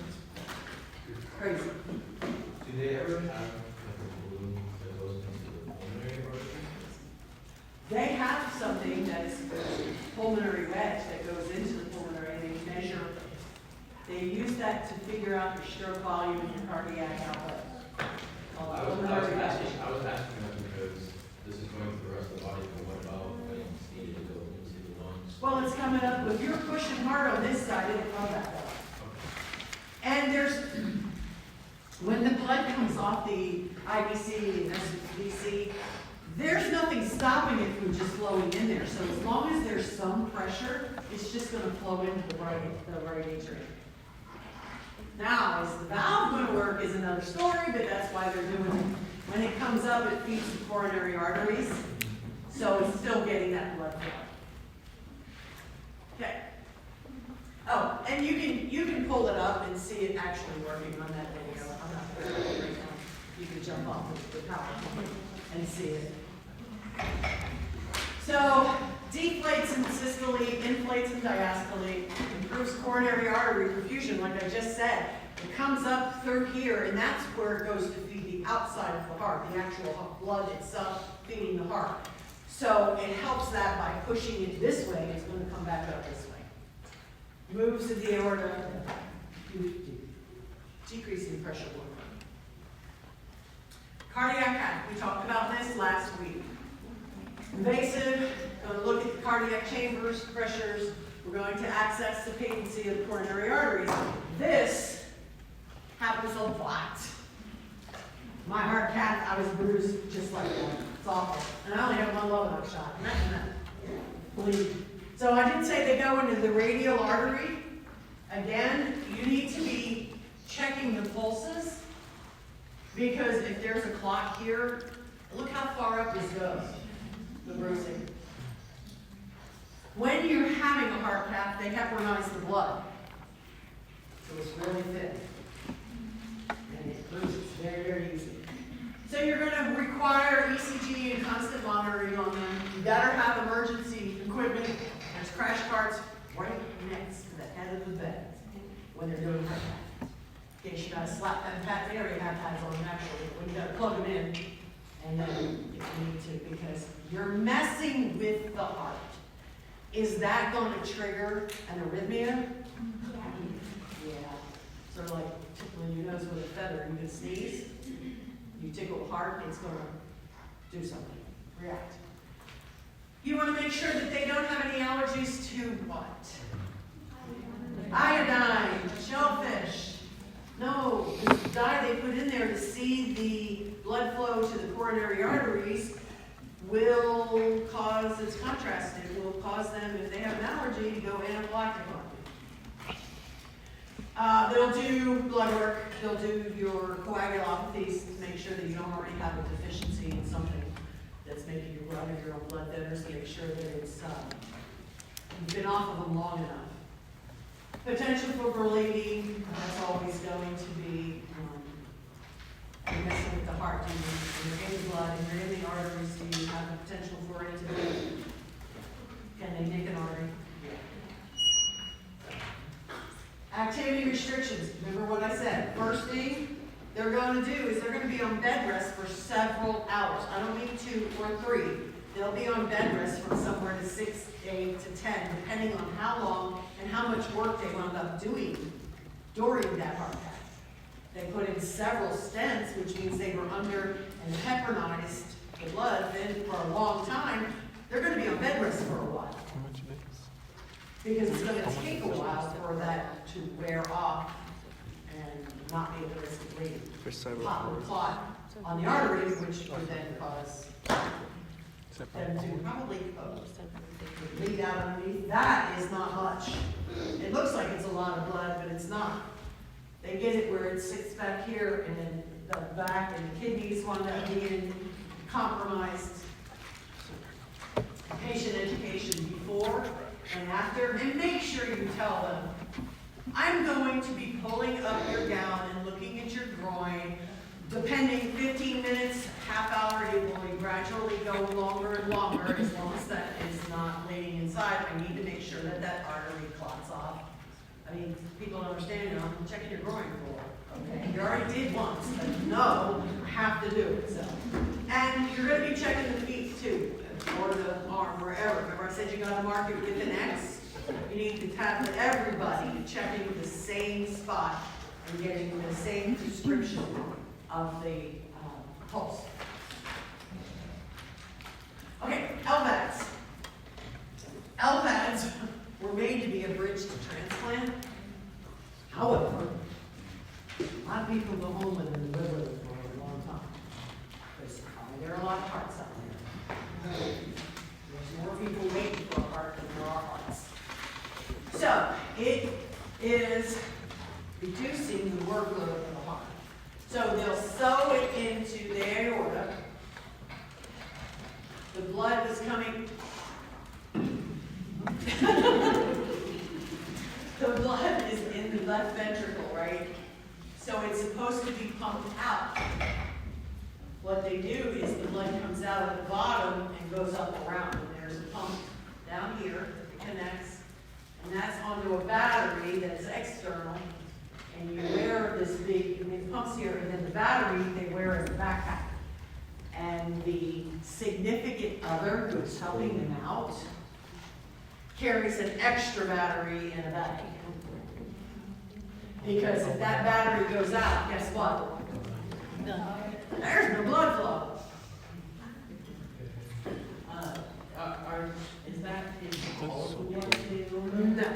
Crazy. Do they ever have like a balloon that goes into the pulmonary artery? They have something that's a pulmonary wedge that goes into the pulmonary and they measure. They use that to figure out your stroke volume and your cardiac output. I was asking that because this is going to the rest of the body, but what about when it's needed to go into the lungs? Well, it's coming up. If you're pushing hard on this side, it'll come back up. And when the blood comes off the IBC and SBC, there's nothing stopping it from just flowing in there. So as long as there's some pressure, it's just going to flow into the right atrium. Now, is the valve going to work is another story, but that's why they're doing it. When it comes up, it feeds the coronary arteries, so it's still getting that blood flow. Okay. Oh, and you can pull it up and see it actually working on that video. I'm not going to do it right now. You can jump off of the PowerPoint and see it. So, deflates in systole, inflates in diastole, improves coronary artery perfusion, like I just said. It comes up through here, and that's where it goes to feed the outside of the heart, the actual blood itself feeding the heart. So it helps that by pushing it this way, it's going to come back up this way. Moves to the aorta, decreasing pressure work. Cardiac cath, we talked about this last week. Invasive, going to look at the cardiac chambers, pressures. We're going to access the patency of the coronary arteries. This happens a lot. My heart cath, I was bruised just like that. It's awful. And I only have one Lovelock shot. Bleed. So I did say they go into the radial artery. Again, you need to be checking the pulses because if there's a clot here, look how far up this goes. The bruising. When you're having a heart cath, they heparinize the blood. So it's really thin. And it bruises very, very easy. So you're going to require ECG and constant monitoring on them. You better have emergency equipment. There's crash carts right next to the head of the bed. when they're doing heart cath. In case you gotta slap them pads, they already have pads on them actually, when you gotta plug them in, and then if you need to, because you're messing with the heart. Is that going to trigger an arrhythmia? Yeah. Sort of like tickling your nose with a feather. You can sneeze, you tickle the heart, it's going to do something, react. You want to make sure that they don't have any allergies to what? Iodine, shellfish. No, the dye they put in there to see the blood flow to the coronary arteries will cause, it's contrasted, will cause them, if they have an allergy, to go anaphylactic on you. They'll do blood work, they'll do your coagulopathies to make sure that you don't already have a deficiency in something that's making you run your own blood thinners to make sure that it's, you've been off of them long enough. Potential for bleeding, that's always going to be you're messing with the heart. When you're in the blood and you're in the arteries, do you have the potential for it to bleed? Can they nick an artery? Yeah. Activity restrictions. Remember what I said. First thing they're going to do is they're going to be on bed rest for several hours. I don't mean 2 or 3. They'll be on bed rest from somewhere to 6, 8 to 10, depending on how long and how much work they wound up doing during that heart attack. They put in several stents, which means they were under and heparinized the blood then for a long time. They're going to be on bed rest for a while. Because it's going to take a while for that to wear off and not be at the risk of bleeding. Pop or clot on the arteries, which would then cause them to probably bleed out underneath. That is not much. It looks like it's a lot of blood, but it's not. They get it where it sits back here, and then the back and the kidneys wind up being compromised. Patient education before and after, and make sure you tell them, I'm going to be pulling up your gown and looking at your groin. Depending, 15 minutes, half hour, it will gradually go longer and longer as long as that is not bleeding inside. I need to make sure that that artery clots off. I mean, people don't understand, I'm checking your groin for, okay? You already did once, but no, I have to do it, so. And you're gonna be checking the feet too, or the arm, wherever. Remember I said you gotta mark it with an X? You need to have everybody checking the same spot and getting the same prescription of the pulse. Okay, LVADs. LVADs were made to be a bridge to transplant. However, a lot of people go home with them and live with them for a long time. Because there are a lot of hearts out there. There's more people waiting for a heart than there are hearts. So, it is reducing the workload of the heart. So they'll sew it into the aorta. The blood is coming. The blood is in the left ventricle, right? So it's supposed to be pumped out. What they do is the blood comes out at the bottom and goes up around. And there's a pump down here that connects. And that's onto a battery that's external. And you wear this big, it pumps here, and then the battery they wear as a backpack. And the significant other who's helping them out carries an extra battery in a bag. Because if that battery goes out, guess what? There's no blood flow. Is that all of the ones they do? No,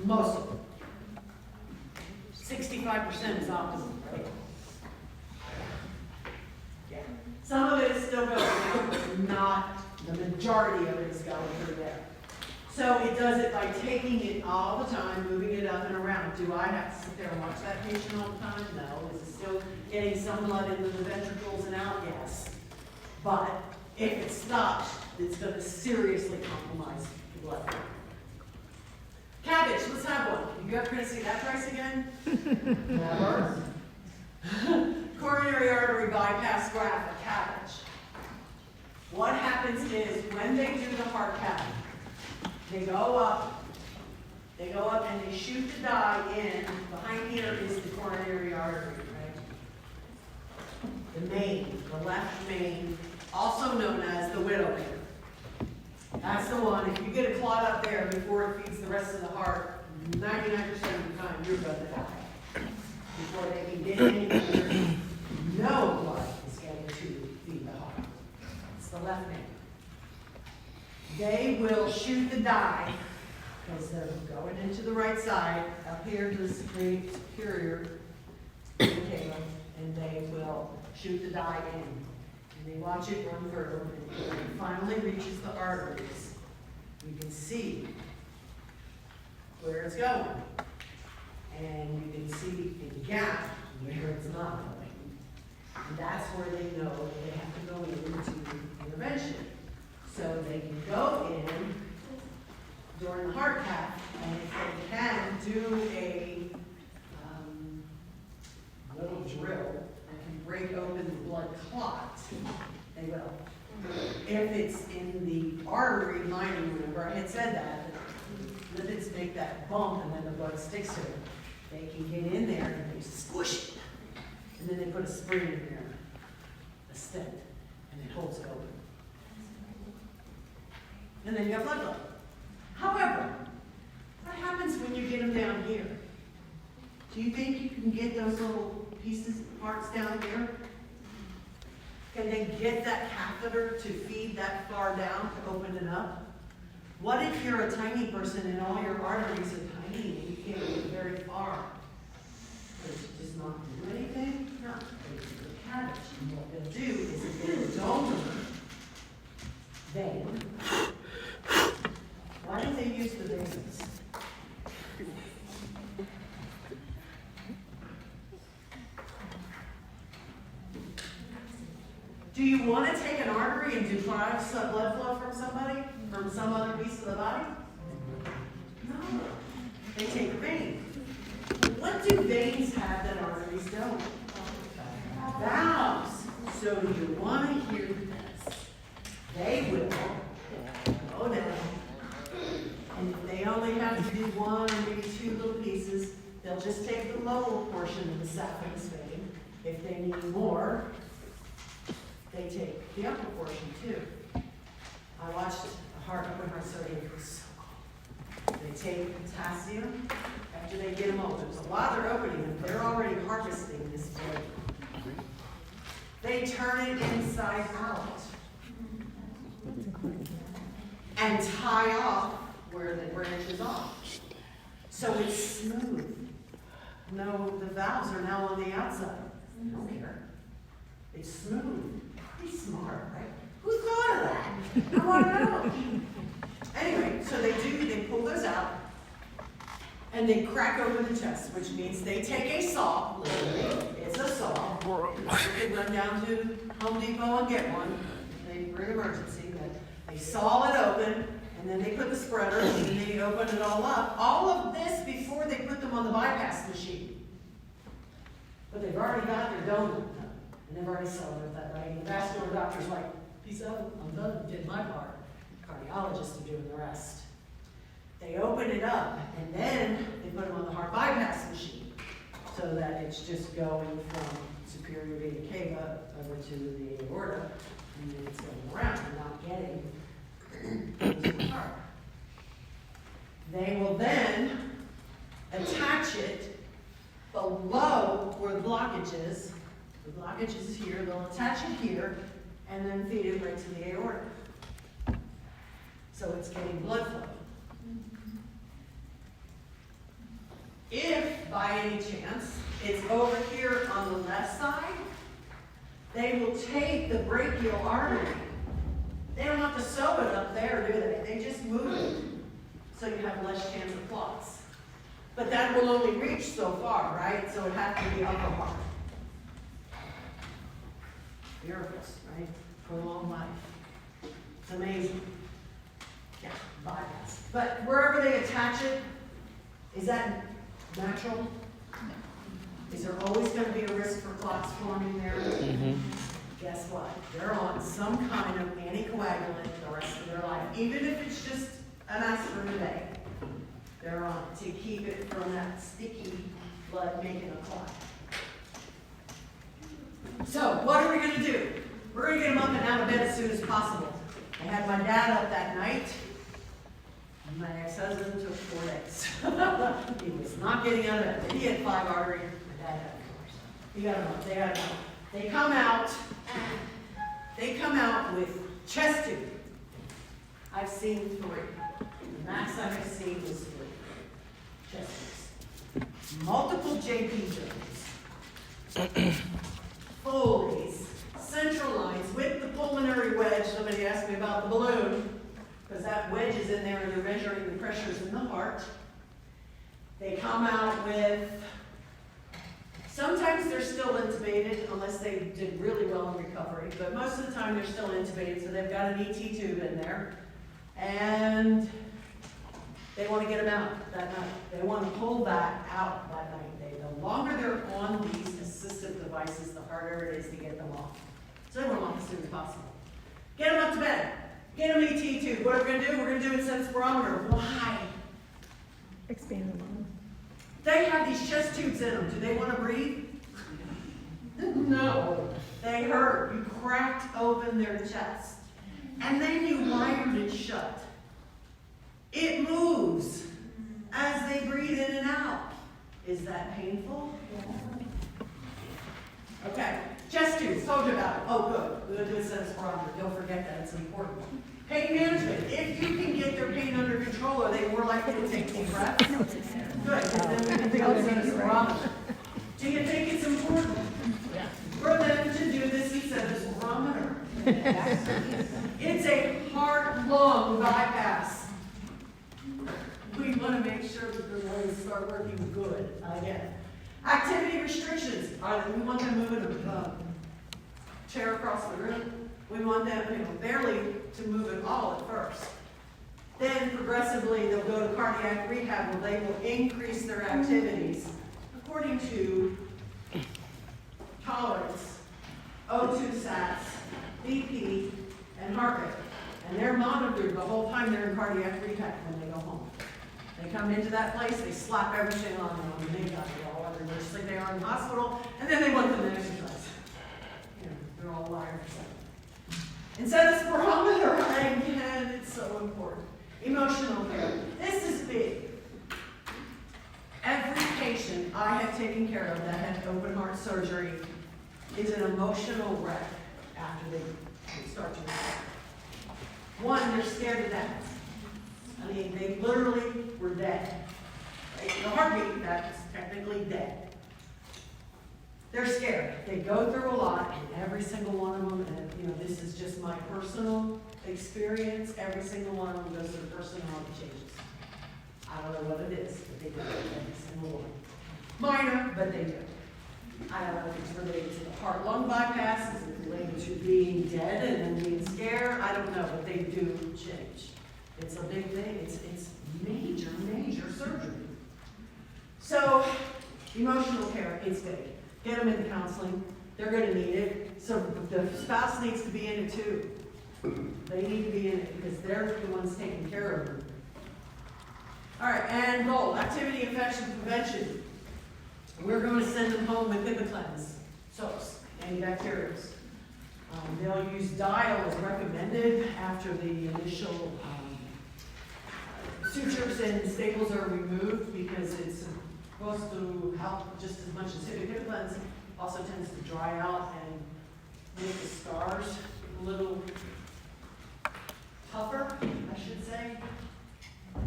most of them. 65% is optimal, right? Yeah. Some of it is still going out, but not the majority of it is going through there. So it does it by taking it all the time, moving it up and around. Do I have to sit there and watch that patient all the time? No. Is it still getting some blood into the ventricles and out? Yes. But if it stops, it's going to seriously compromise the blood flow. Cabbage, let's have one. You ever going to see that price again? Never. Coronary artery bypass graft, a cabbage. What happens is when they do the heart cath, they go up, They go up and they shoot the dye in. Behind here is the coronary artery, right? The main, the left main, also known as the widowmaker. That's the one, if you get a clot up there before it feeds the rest of the heart, 99% of the time, you're gonna die. Before they can get anywhere, no blood is getting to feed the heart. It's the left main. They will shoot the dye, because they're going into the right side, up here to the superior cava, and they will shoot the dye in. And they watch it run through, and when it finally reaches the arteries, you can see where it's going. And you can see the gap where it's not going. And that's where they know they have to go into intervention. So they can go in during the heart cath, and if they can do a little drill that can break open the blood clot, they will. If it's in the artery lining, remember I had said that, the lipids make that bump and then the blood sticks to it. They can get in there and they squish it. And then they put a spring in there, a stent, and it holds it open. And then you have blood flow. However, what happens when you get them down here? Do you think you can get those little pieces, parts down here? Can they get that catheter to feed that far down to open it up? What if you're a tiny person and all your arteries are tiny and you can't get very far? Does it just not do anything? No. They do the cabbage. And what they'll do is get a donor vein. Why do they use the veins? Do you want to take an artery and deprive some blood flow from somebody, from some other piece of the body? No. They take a vein. What do veins have that arteries don't? Valves. So you want to hear this. They will go down. And if they only have to do one or maybe two little pieces, they'll just take the lower portion of the saphenous vein. If they need more, they take the upper portion too. I watched a open heart surgery, it was so cool. They take potassium after they get them open. So while they're opening them, they're already harvesting this blood. They turn it inside out and tie off where the branch is off. So it's smooth. No, the valves are now on the outside. I don't care. It's smooth. Pretty smart, right? Who thought of that? I want to know. Anyway, so they pull those out, and they crack open the chest, which means they take a saw, literally, it's a saw. You can run down to Home Depot and get one. They bring emergency, but they saw it open, and then they put the spreader, and then they open it all up. All of this before they put them on the bypass machine. But they've already got their donut, and they've already celebrated that, right? And the vascular doctor's like, peace out, I'm done, did my part. Cardiologists are doing the rest. They open it up, and then they put them on the heart bypass machine, so that it's just going from superior vena cava over to the aorta, and then it's going around and not getting into the heart. They will then attach it below where the blockage is. The blockage is here. They'll attach it here and then feed it right to the aorta. So it's getting blood flow. If, by any chance, it's over here on the left side, they will take the brachial artery. They don't have to sew it up there, do they? They just move it so you have less chance of clots. But that will only reach so far, right? So it has to be upper heart. Miracles, right? Prolonged life. It's amazing. Yeah, bypass. But wherever they attach it, is that natural? Is there always going to be a risk for clots forming there? Mm-hmm. Guess what? They're on some kind of anticoagulant the rest of their life, even if it's just an aspirin a day. They're on to keep it from that sticky blood making a clot. So what are we gonna do? We're gonna get them up and out of bed as soon as possible. I had my dad up that night. My ex-husband took 4 days. He was not getting out of bed. He had 5 artery. My dad had 4. He got them up. They got them up. They come out with chest tube. I've seen 3. The max I have seen was 3 chest tubes. Multiple JP joints. Foley's, central lines with the pulmonary wedge. Somebody asked me about the balloon, because that wedge is in there and they're measuring the pressures in the heart. They come out with, sometimes they're still intubated unless they did really well in recovery, but most of the time they're still intubated, so they've got an ET tube in there. And they want to get them out that night. They want to pull that out that night. The longer they're on these assistive devices, the harder it is to get them off. So they want them off as soon as possible. Get them up to bed. Get them ET tube. What are we going to do? We're going to do it in spirometer. Why? Expand the lung. They have these chest tubes in them. Do they want to breathe? No. They hurt. You cracked open their chest. And then you wired it shut. It moves as they breathe in and out. Is that painful? Okay. Chest tubes. Told you about it. Oh, good. We're going to do a spirometer. Don't forget that. It's important. Pain management. If you can get their pain under control, are they more likely to take deep breaths? Good. Because then we can do a spirometer. Do you think it's important for them to do this instead of spirometer? It's a heart-lung bypass. We want to make sure that the lungs start working good again. Activity restrictions. We want them moving a chair across the room. We want them, barely to move at all at first. Then progressively they'll go to cardiac rehab where they will increase their activities according to tolerance, O2 sats, BP, and heart rate. And they're monitored the whole time they're in cardiac rehab when they go home. They come into that place, they slap everything on them, and they got it all everywhere, just like they are in the hospital, and then they want them to exercise. They're all wired for something. Instead of spirometer, again, it's so important. Emotional care. This is big. Every patient I have taken care of that had open heart surgery is an emotional wreck after they start to recover. One, they're scared to death. I mean, they literally were dead. Right? The heartbeat, that's technically dead. They're scared. They go through a lot, and every single one of them, and this is just my personal experience, every single one of them goes through personality changes. I don't know what it is, but they do, every single one. Minor, but they do. I don't know if it's related to the heart-lung bypass, is it related to being dead and then being scared, I don't know, but they do change. It's a big thing. It's major, major surgery. So, emotional care, it's big. Get them into counseling. They're going to need it. So the spouse needs to be in it too. They need to be in it because they're the ones taking care of them. All right, and goal, activity infection prevention. We're going to send them home with HIPAA soaps, antibacterials. They'll use dial as recommended after the initial sutures and staples are removed because it's supposed to help just as much as HIPAA. Also tends to dry out and make the scars a little tougher, I should say.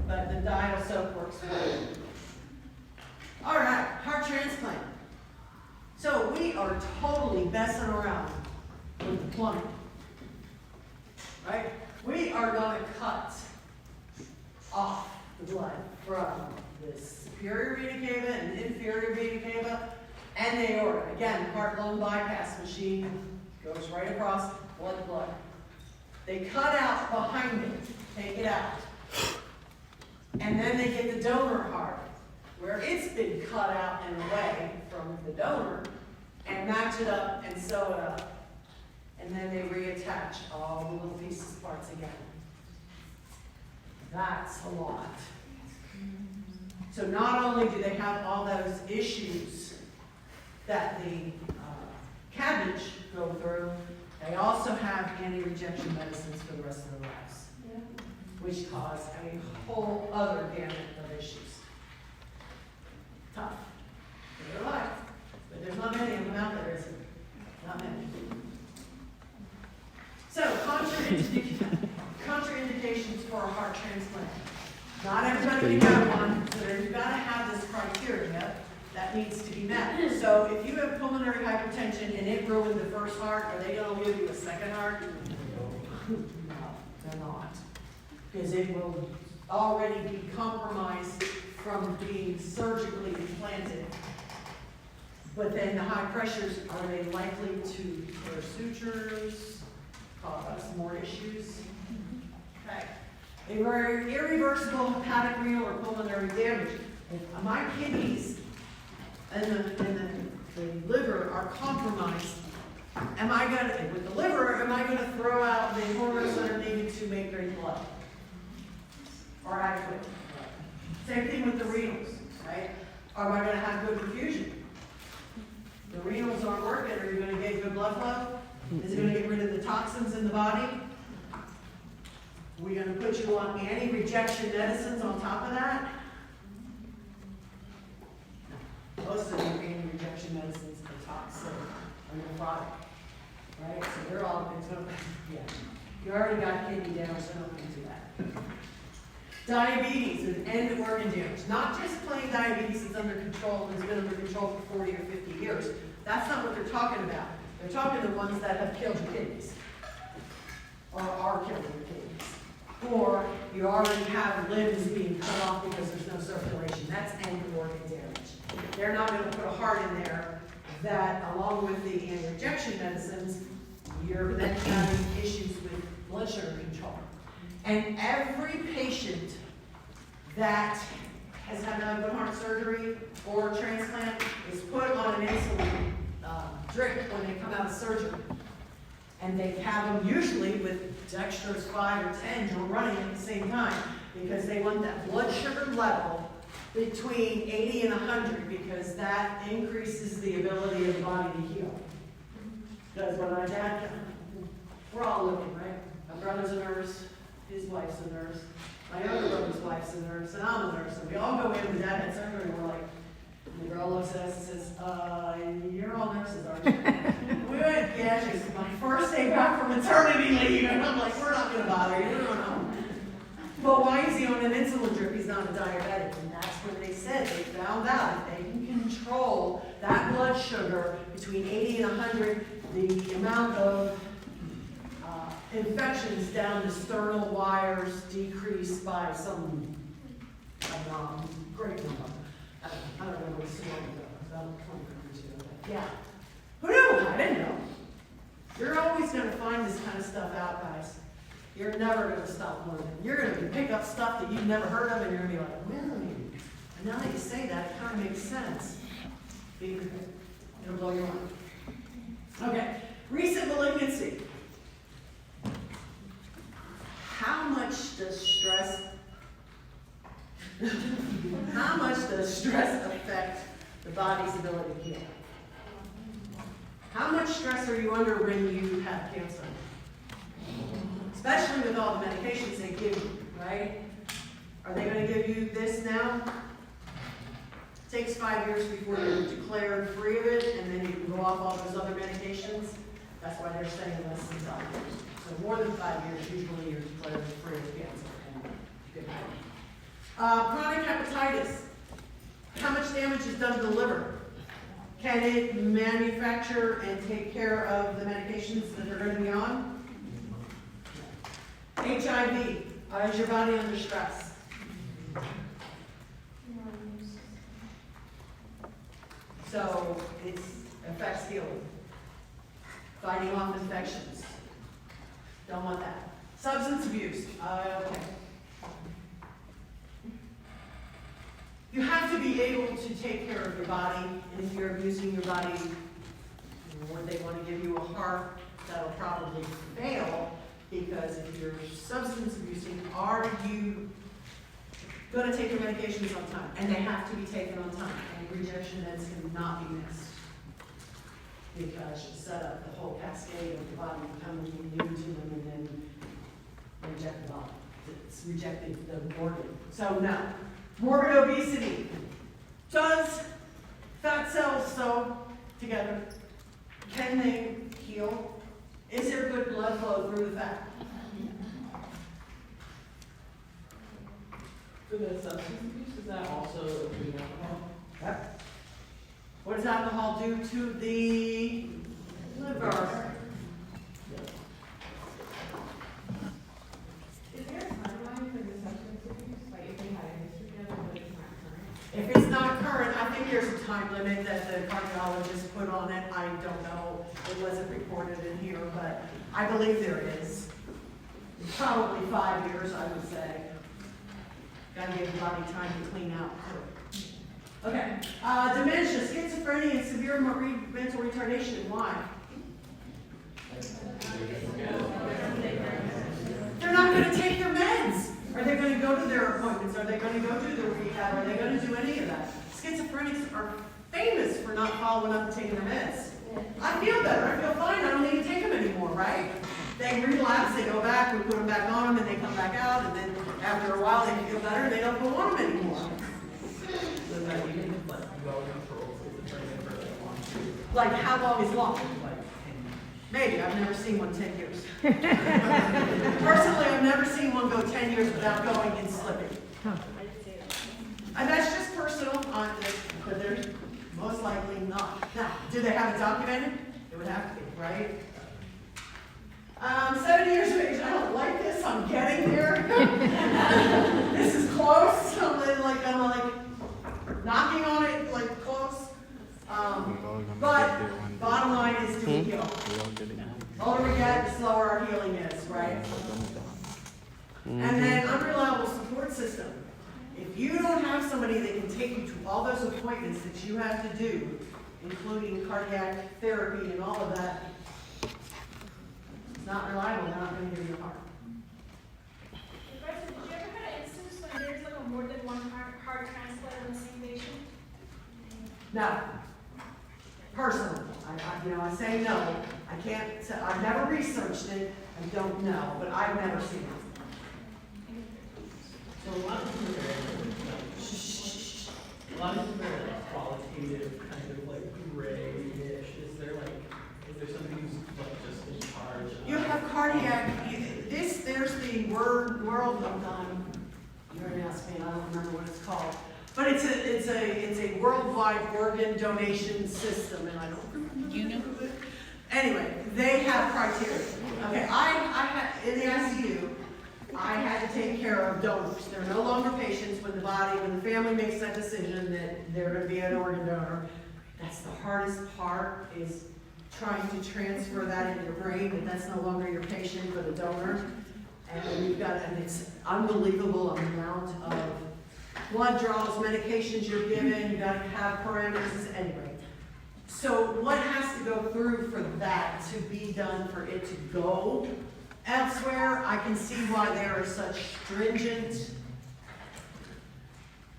But the dial soap works well. All right, heart transplant. So we are totally messing around with the plumbing, right? We are going to cut off the blood from the superior vena cava and inferior vena cava and the aorta. Again, heart-lung bypass machine goes right across blood to blood. They cut out behind it, take it out. And then they get the donor heart, where it's been cut out and away from the donor, and match it up and sew it up. And then they reattach all the little pieces, parts again. That's a lot. So not only do they have all those issues that the cabbage go through, they also have anti-rejection medicines for the rest of their lives, which cause a whole other gamut of issues. Tough. They're alive. But there's not many of them out there, is there? Not many. So, contraindications for a heart transplant. Not everybody can have one, so you've got to have this criteria that needs to be met. So if you have pulmonary hypertension and it ruined the first heart, are they going to give you a second heart? No, they're not. Because it will already be compromised from being surgically implanted. But then the high pressures, are they likely to tear sutures, cause more issues? Okay. Irreversible hepatic, renal, or pulmonary damage. If my kidneys and the liver are compromised, am I going to, with the liver, am I going to throw out the hormones that are needed to make great blood? Or adequate blood? Same thing with the renals, right? Am I going to have good perfusion? The renals aren't working, are you going to get good blood flow? Is it going to get rid of the toxins in the body? We're going to put you on anti-rejection medicines on top of that? Most of the anti-rejection medicines are toxic or nephrotic, right? So they're all, it's going to, yeah. You already got kidney damage, so don't do that. Diabetes and end organ damage. Not just plain diabetes that's under control and has been under control for 40 or 50 years. That's not what they're talking about. They're talking the ones that have killed your kidneys. Or are killing your kidneys. Or you already have limbs being cut off because there's no circulation. That's end organ damage. They're not going to put a heart in there that, along with the anti-rejection medicines, you're then having issues with blood sugar control. And every patient that has had an open heart surgery or transplant is put on an insulin drip when they come out of surgery. And they have them usually with dextrose 5 or 10 running at the same time because they want that blood sugar level between 80 and 100 because that increases the ability of the body to heal. Because when my dad, we're all living, right? My brother's a nurse, his wife's a nurse, my other brother's wife's a nurse, and I'm a nurse. And we all go in, and Dad had surgery, and we're like, and the girl looks at us and says, you're all nurses, aren't you? We went, yeah, she's my first day back from maternity leave, and I'm like, we're not going to bother you, we're going home. But why is he on an insulin drip? He's not a diabetic. And that's what they said. They found out if they can control that blood sugar between 80 and 100, the amount of infections down the sternal wires decrease by some great number. I don't know what it's about 20 yeah. Who knew? I didn't know. You're always going to find this kind of stuff out, guys. You're never going to stop learning. You're going to pick up stuff that you've never heard of, and you're going to be like, really? And now that you say that, it kind of makes sense. It'll blow your mind. Okay. Recent malignancy. How much does stress affect the body's ability to heal? How much stress are you under when you have cancer? Especially with all the medications they give you, right? Are they going to give you this now? It takes 5 years before you're declared free of it, and then you can go off all those other medications. That's why they're saying less than 5 years. So more than 5 years, usually you're declared free of cancer. And good. Chronic hepatitis. How much damage is done to the liver? Can it manufacture and take care of the medications that they're going to be on? HIV. Is your body under stress? So it affects healing. Fighting off infections. Don't want that. Substance abuse. Okay. You have to be able to take care of your body, and if you're abusing your body, or they want to give you a heart, that'll probably fail, because if you're substance abusing, are you gonna take your medications on time, and they have to be taken on time, and rejection meds cannot be missed. Because you set up the whole cascade of the body becoming immune to them and then reject the body. It's rejecting the organ. So no. Morbid obesity. Does fat cells sew together? Can they heal? Is there good blood flow through the fat? For the substance abuse, is that also including alcohol? Yep. What does alcohol do to the liver? Is there a timeline for the substance abuse? Like if they had a history of it, but it's not current? If it's not current, I think there's a time limit that the cardiologist put on it. I don't know. It wasn't reported in here, but I believe there is. Probably 5 years, I would say. Gotta give the body time to clean out. Okay, dementia, schizophrenia, and severe mental retardation. Why? They're not going to take their meds. Are they going to go to their appointments? Are they going to go to the rehab? Are they going to do any of that? Schizophrenics are famous for not following up and taking their meds. I feel better. I feel fine. I don't need to take them anymore, right? They relapse, they go back, we put them back on them, and they come back out, and then after a while they feel better, and they don't go on them anymore. So that even like well controlled schizophrenia for like long periods, Like, how long is long? like 10 Maybe. I've never seen one 10 years. Personally, I've never seen one go 10 years without going and slipping. And that's just personal, but they're most likely not. Now, do they have it documented? It would have to be, right? 70 years of age. I don't like this. I'm getting there. This is close. I'm like knocking on it, like close. But bottom line is to heal. The older we get, the slower our healing is, right? And then unreliable support system. If you don't have somebody that can take you to all those appointments that you have to do, including cardiac therapy and all of that, it's not reliable, they're not going to hear your heart. Did you ever had an instance when there's like a more than one heart transplant on the same patient? No. Personally, I say no. I can't say, I've never researched it. I don't know, but I've never seen it. So a lot of people are like qualitative, kind of like grayish. Is there somebody who's like just in charge of? You have cardiac, there's the world of, you're going to ask me, I don't remember what it's called. But it's a worldwide organ donation system, and I don't remember. You know? Anyway, they have criteria. Okay, I had, in the ICU, I had to take care of donors. They're no longer patients when the family makes that decision that they're going to be an organ donor. That's the hardest part, is trying to transfer that into your brain, that that's no longer your patient but a donor. And it's unbelievable amount of blood draws, medications you're given, you gotta have parameters, anyway. So what has to go through for that to be done, for it to go elsewhere? I can see why there are such stringent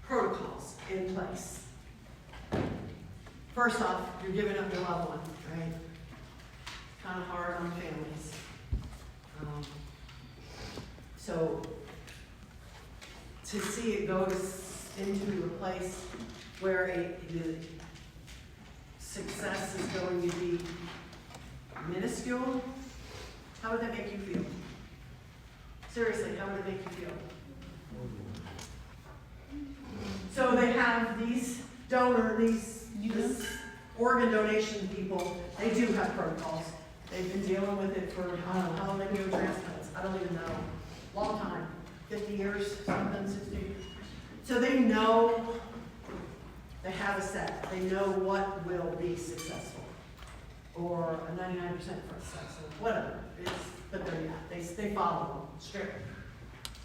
protocols in place. First off, you're giving up your loved one, right? Kind of hard on families. So to see it go into a place where the success is going to be minuscule, how would that make you feel? Seriously, how would it make you feel? So they have these this organ donation people, they do have protocols. They've been dealing with it for, I don't know, how long they do transplants? I don't even know. Long time, 50 years, something, 60. So they know, they have a set. They know what will be successful, or a 99% successful, whatever. But they're not. They follow them strictly.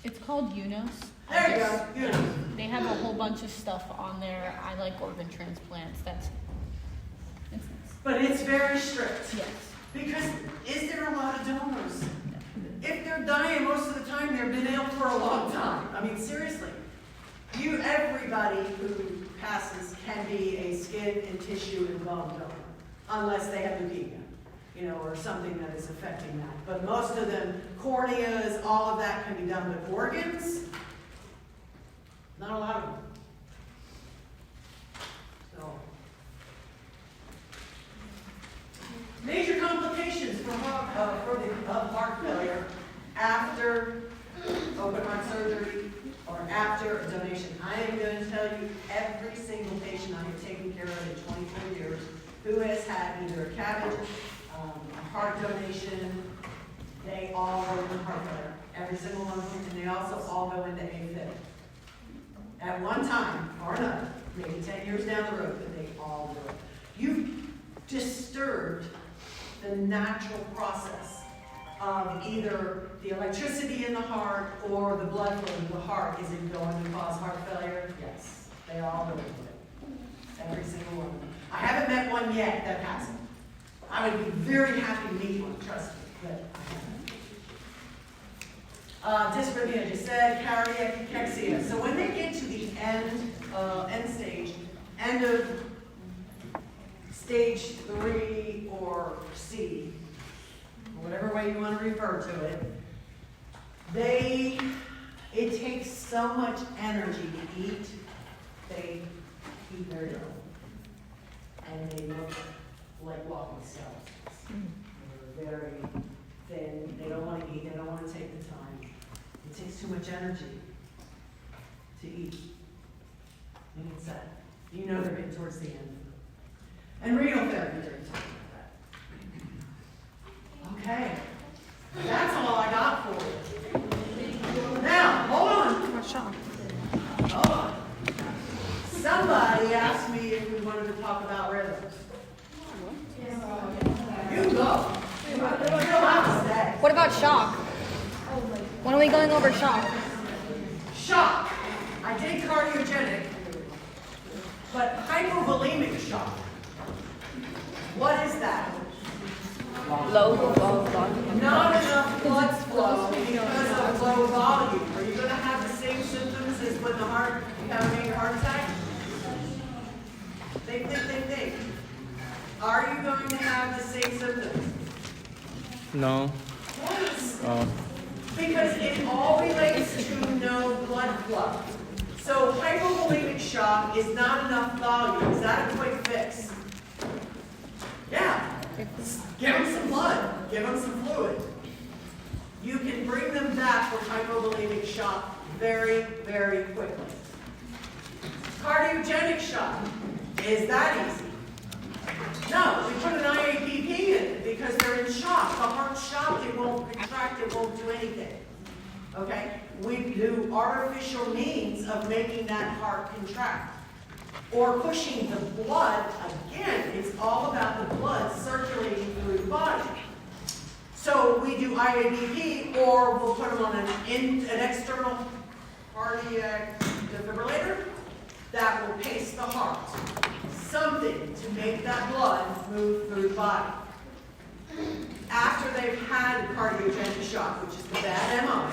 It's called UNOS. There you go. Good. They have a whole bunch of stuff on there. I like organ transplants. But it's very strict. Yes. Because is there a lot of donors? If they're dying most of the time, they've been ill for a long time. I mean, seriously. Everybody who passes can be a skin and tissue and bone donor, unless they have leukemia, or something that is affecting that. But most of them, corneas, all of that can be done with organs. Not a lot of them. So, major complications for heart failure after open heart surgery or after a donation. I am going to tell you every single patient I have taken care of in 24 years who has had either a CABG, a heart donation, they all go into heart failure. Every single one of them, and they also all go into AFib. At one time or another, maybe 10 years down the road, but they all do it. You've disturbed the natural process of either the electricity in the heart or the blood flow in the heart. Is it going to cause heart failure? Yes. They all go into it. Every single one of them. I haven't met one yet that hasn't. I would be very happy to meet one, trust me, but I haven't. Dysrhythmia, I just said, cardiac cachexia. So when they get to the end stage, end of stage 3 or C, whatever way you want to refer to it, it takes so much energy to eat, they eat very little. And they look like walking skeletons. They're very thin, they don't want to eat, they don't want to take the time. It takes too much energy to eat. And it's sad. They're getting towards the end. And renal failure, they're talking about that. Okay. That's all I got for you. Now, hold on. Hold on. Somebody asked me if we wanted to talk about rhythms. You go. You don't have to stay. What about shock? When are we going over shock? Shock. I did cardiogenic, but hypovolemic shock. What is that? Low volume. Not enough blood flow because of low volume. Are you going to have the same symptoms as when you have a major heart attack? Think. Are you going to have the same symptoms? No. Yes. Because it all relates to no blood flow. So hypovolemic shock is not enough volume. Is that a quick fix? Yeah. Give them some blood. Give them some fluid. You can bring them back from hypovolemic shock very, very quickly. Cardiogenic shock. Is that easy? No, we put an IAPP in because they're in shock. The heart's shocked, it won't contract, it won't do anything. Okay? We do artificial means of making that heart contract. Or pushing the blood, again, it's all about the blood circulating through the body. So we do IAPP, or we'll put them on an external cardiac defibrillator that will pace the heart. Something to make that blood move through the body. After they've had cardiogenic shock, which is the bad MO,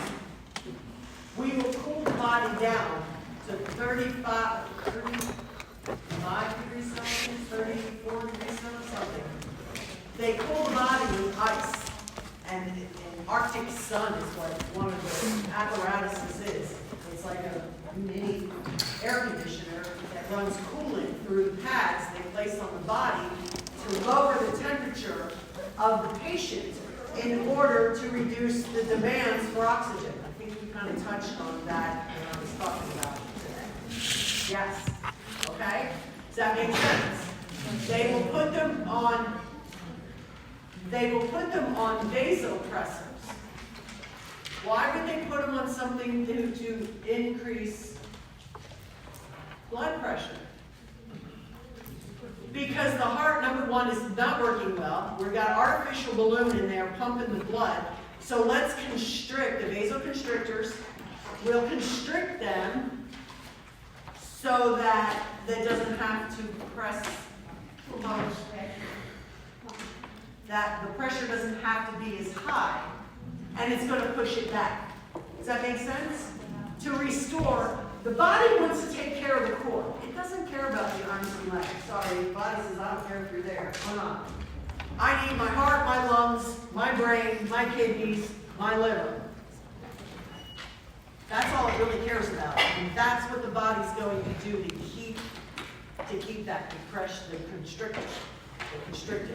we will cool the body down to 35 degrees Celsius, 34 degrees Celsius, something. They cool the body with ice. And Arctic sun is what one of the apparatuses is. It's like a mini air conditioner that runs cooling through the pads they place on the body to lower the temperature of the patient in order to reduce the demands for oxygen. I think we kind of touched on that when I was talking about it today. Yes. Okay? Does that make sense? They will put them on vasopressors. Why would they put them on something to increase blood pressure? Because the heart, number one, is not working well. We've got artificial balloon in there pumping the blood. So let's constrict, the vasoconstrictors, we'll constrict them so that doesn't have to press that the pressure doesn't have to be as high, and it's going to push it back. Does that make sense? To restore the body wants to take care of the core. It doesn't care about the arms and legs. Sorry, the body says, I don't care if you're there. Why not? I need my heart, my lungs, my brain, my kidneys, my liver. That's all it really cares about. And that's what the body's going to do to keep that depression, constricted,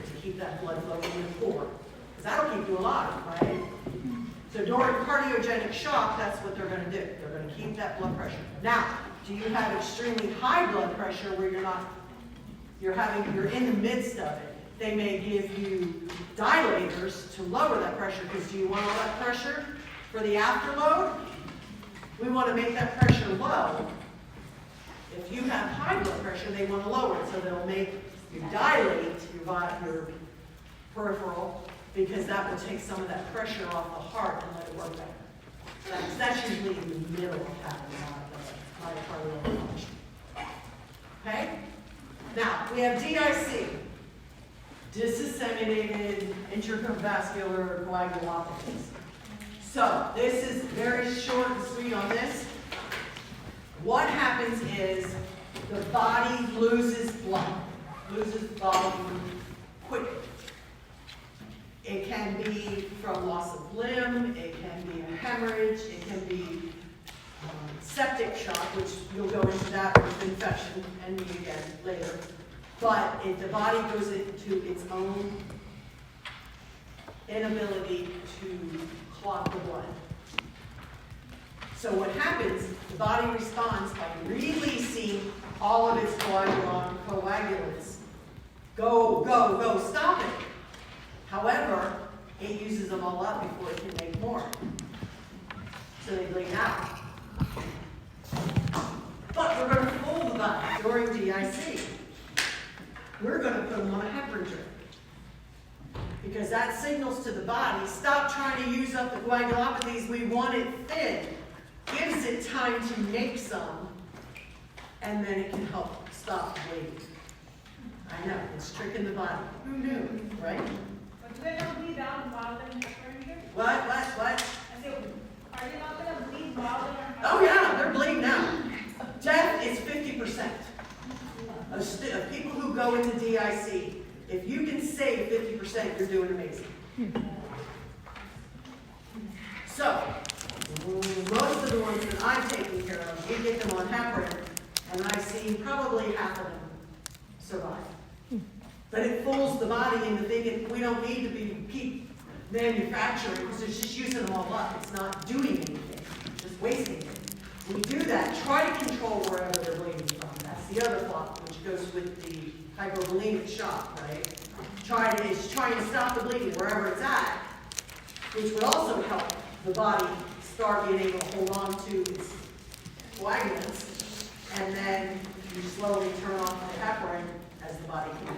to keep that blood flowing in the core. Because that'll keep you alive, right? So during cardiogenic shock, that's what they're going to do. They're going to keep that blood pressure. Now, do you have extremely high blood pressure where you're in the midst of it? They may give you dilators to lower that pressure, because do you want all that pressure for the afterload? We want to make that pressure low. If you have high blood pressure, they want to lower it, so they'll make you dilate your peripheral, because that will take some of that pressure off the heart and let it work better. That's usually in the middle of happening, not the myocardial infarction. Okay? Now, we have DIC, disseminated intravascular coagulopathies. So, this is very short and sweet on this. What happens is the body loses blood, loses volume quickly. It can be from loss of limb, it can be a hemorrhage, it can be septic shock, which you'll go into that with infection and me again later. But if the body goes into its own inability to clot the blood. So what happens, the body responds by releasing all of its coagulants. Go, go, go, stop it. However, it uses them all up before it can make more. So they bleed out. But we're going to fool the body during DIC. We're going to put them on a heparin drip. Because that signals to the body, stop trying to use up the coagulopathies, we want it thin. Gives it time to make some, and then it can help stop the bleeding. I know, it's tricking the body. Who knew, right? But do they not bleed out while they're in the heparin? What? I said, are they not going to bleed while they're in Oh yeah, they're bleeding out. Death is 50%. Of people who go into DIC, if you can save 50%, you're doing amazing. So, most of the ones that I'm taking care of, we get them on heparin, and I've seen probably half of them survive. But it fools the body into thinking we don't need to keep manufacturing, because it's just using them all up. It's not doing anything, just wasting it. When you do that, try to control wherever they're bleeding from. That's the other thought, which goes with the hypovolemic shock, right? It's trying to stop the bleeding wherever it's at, which would also help the body start being able to hold on to its coagulants, and then you slowly turn off the heparin as the body can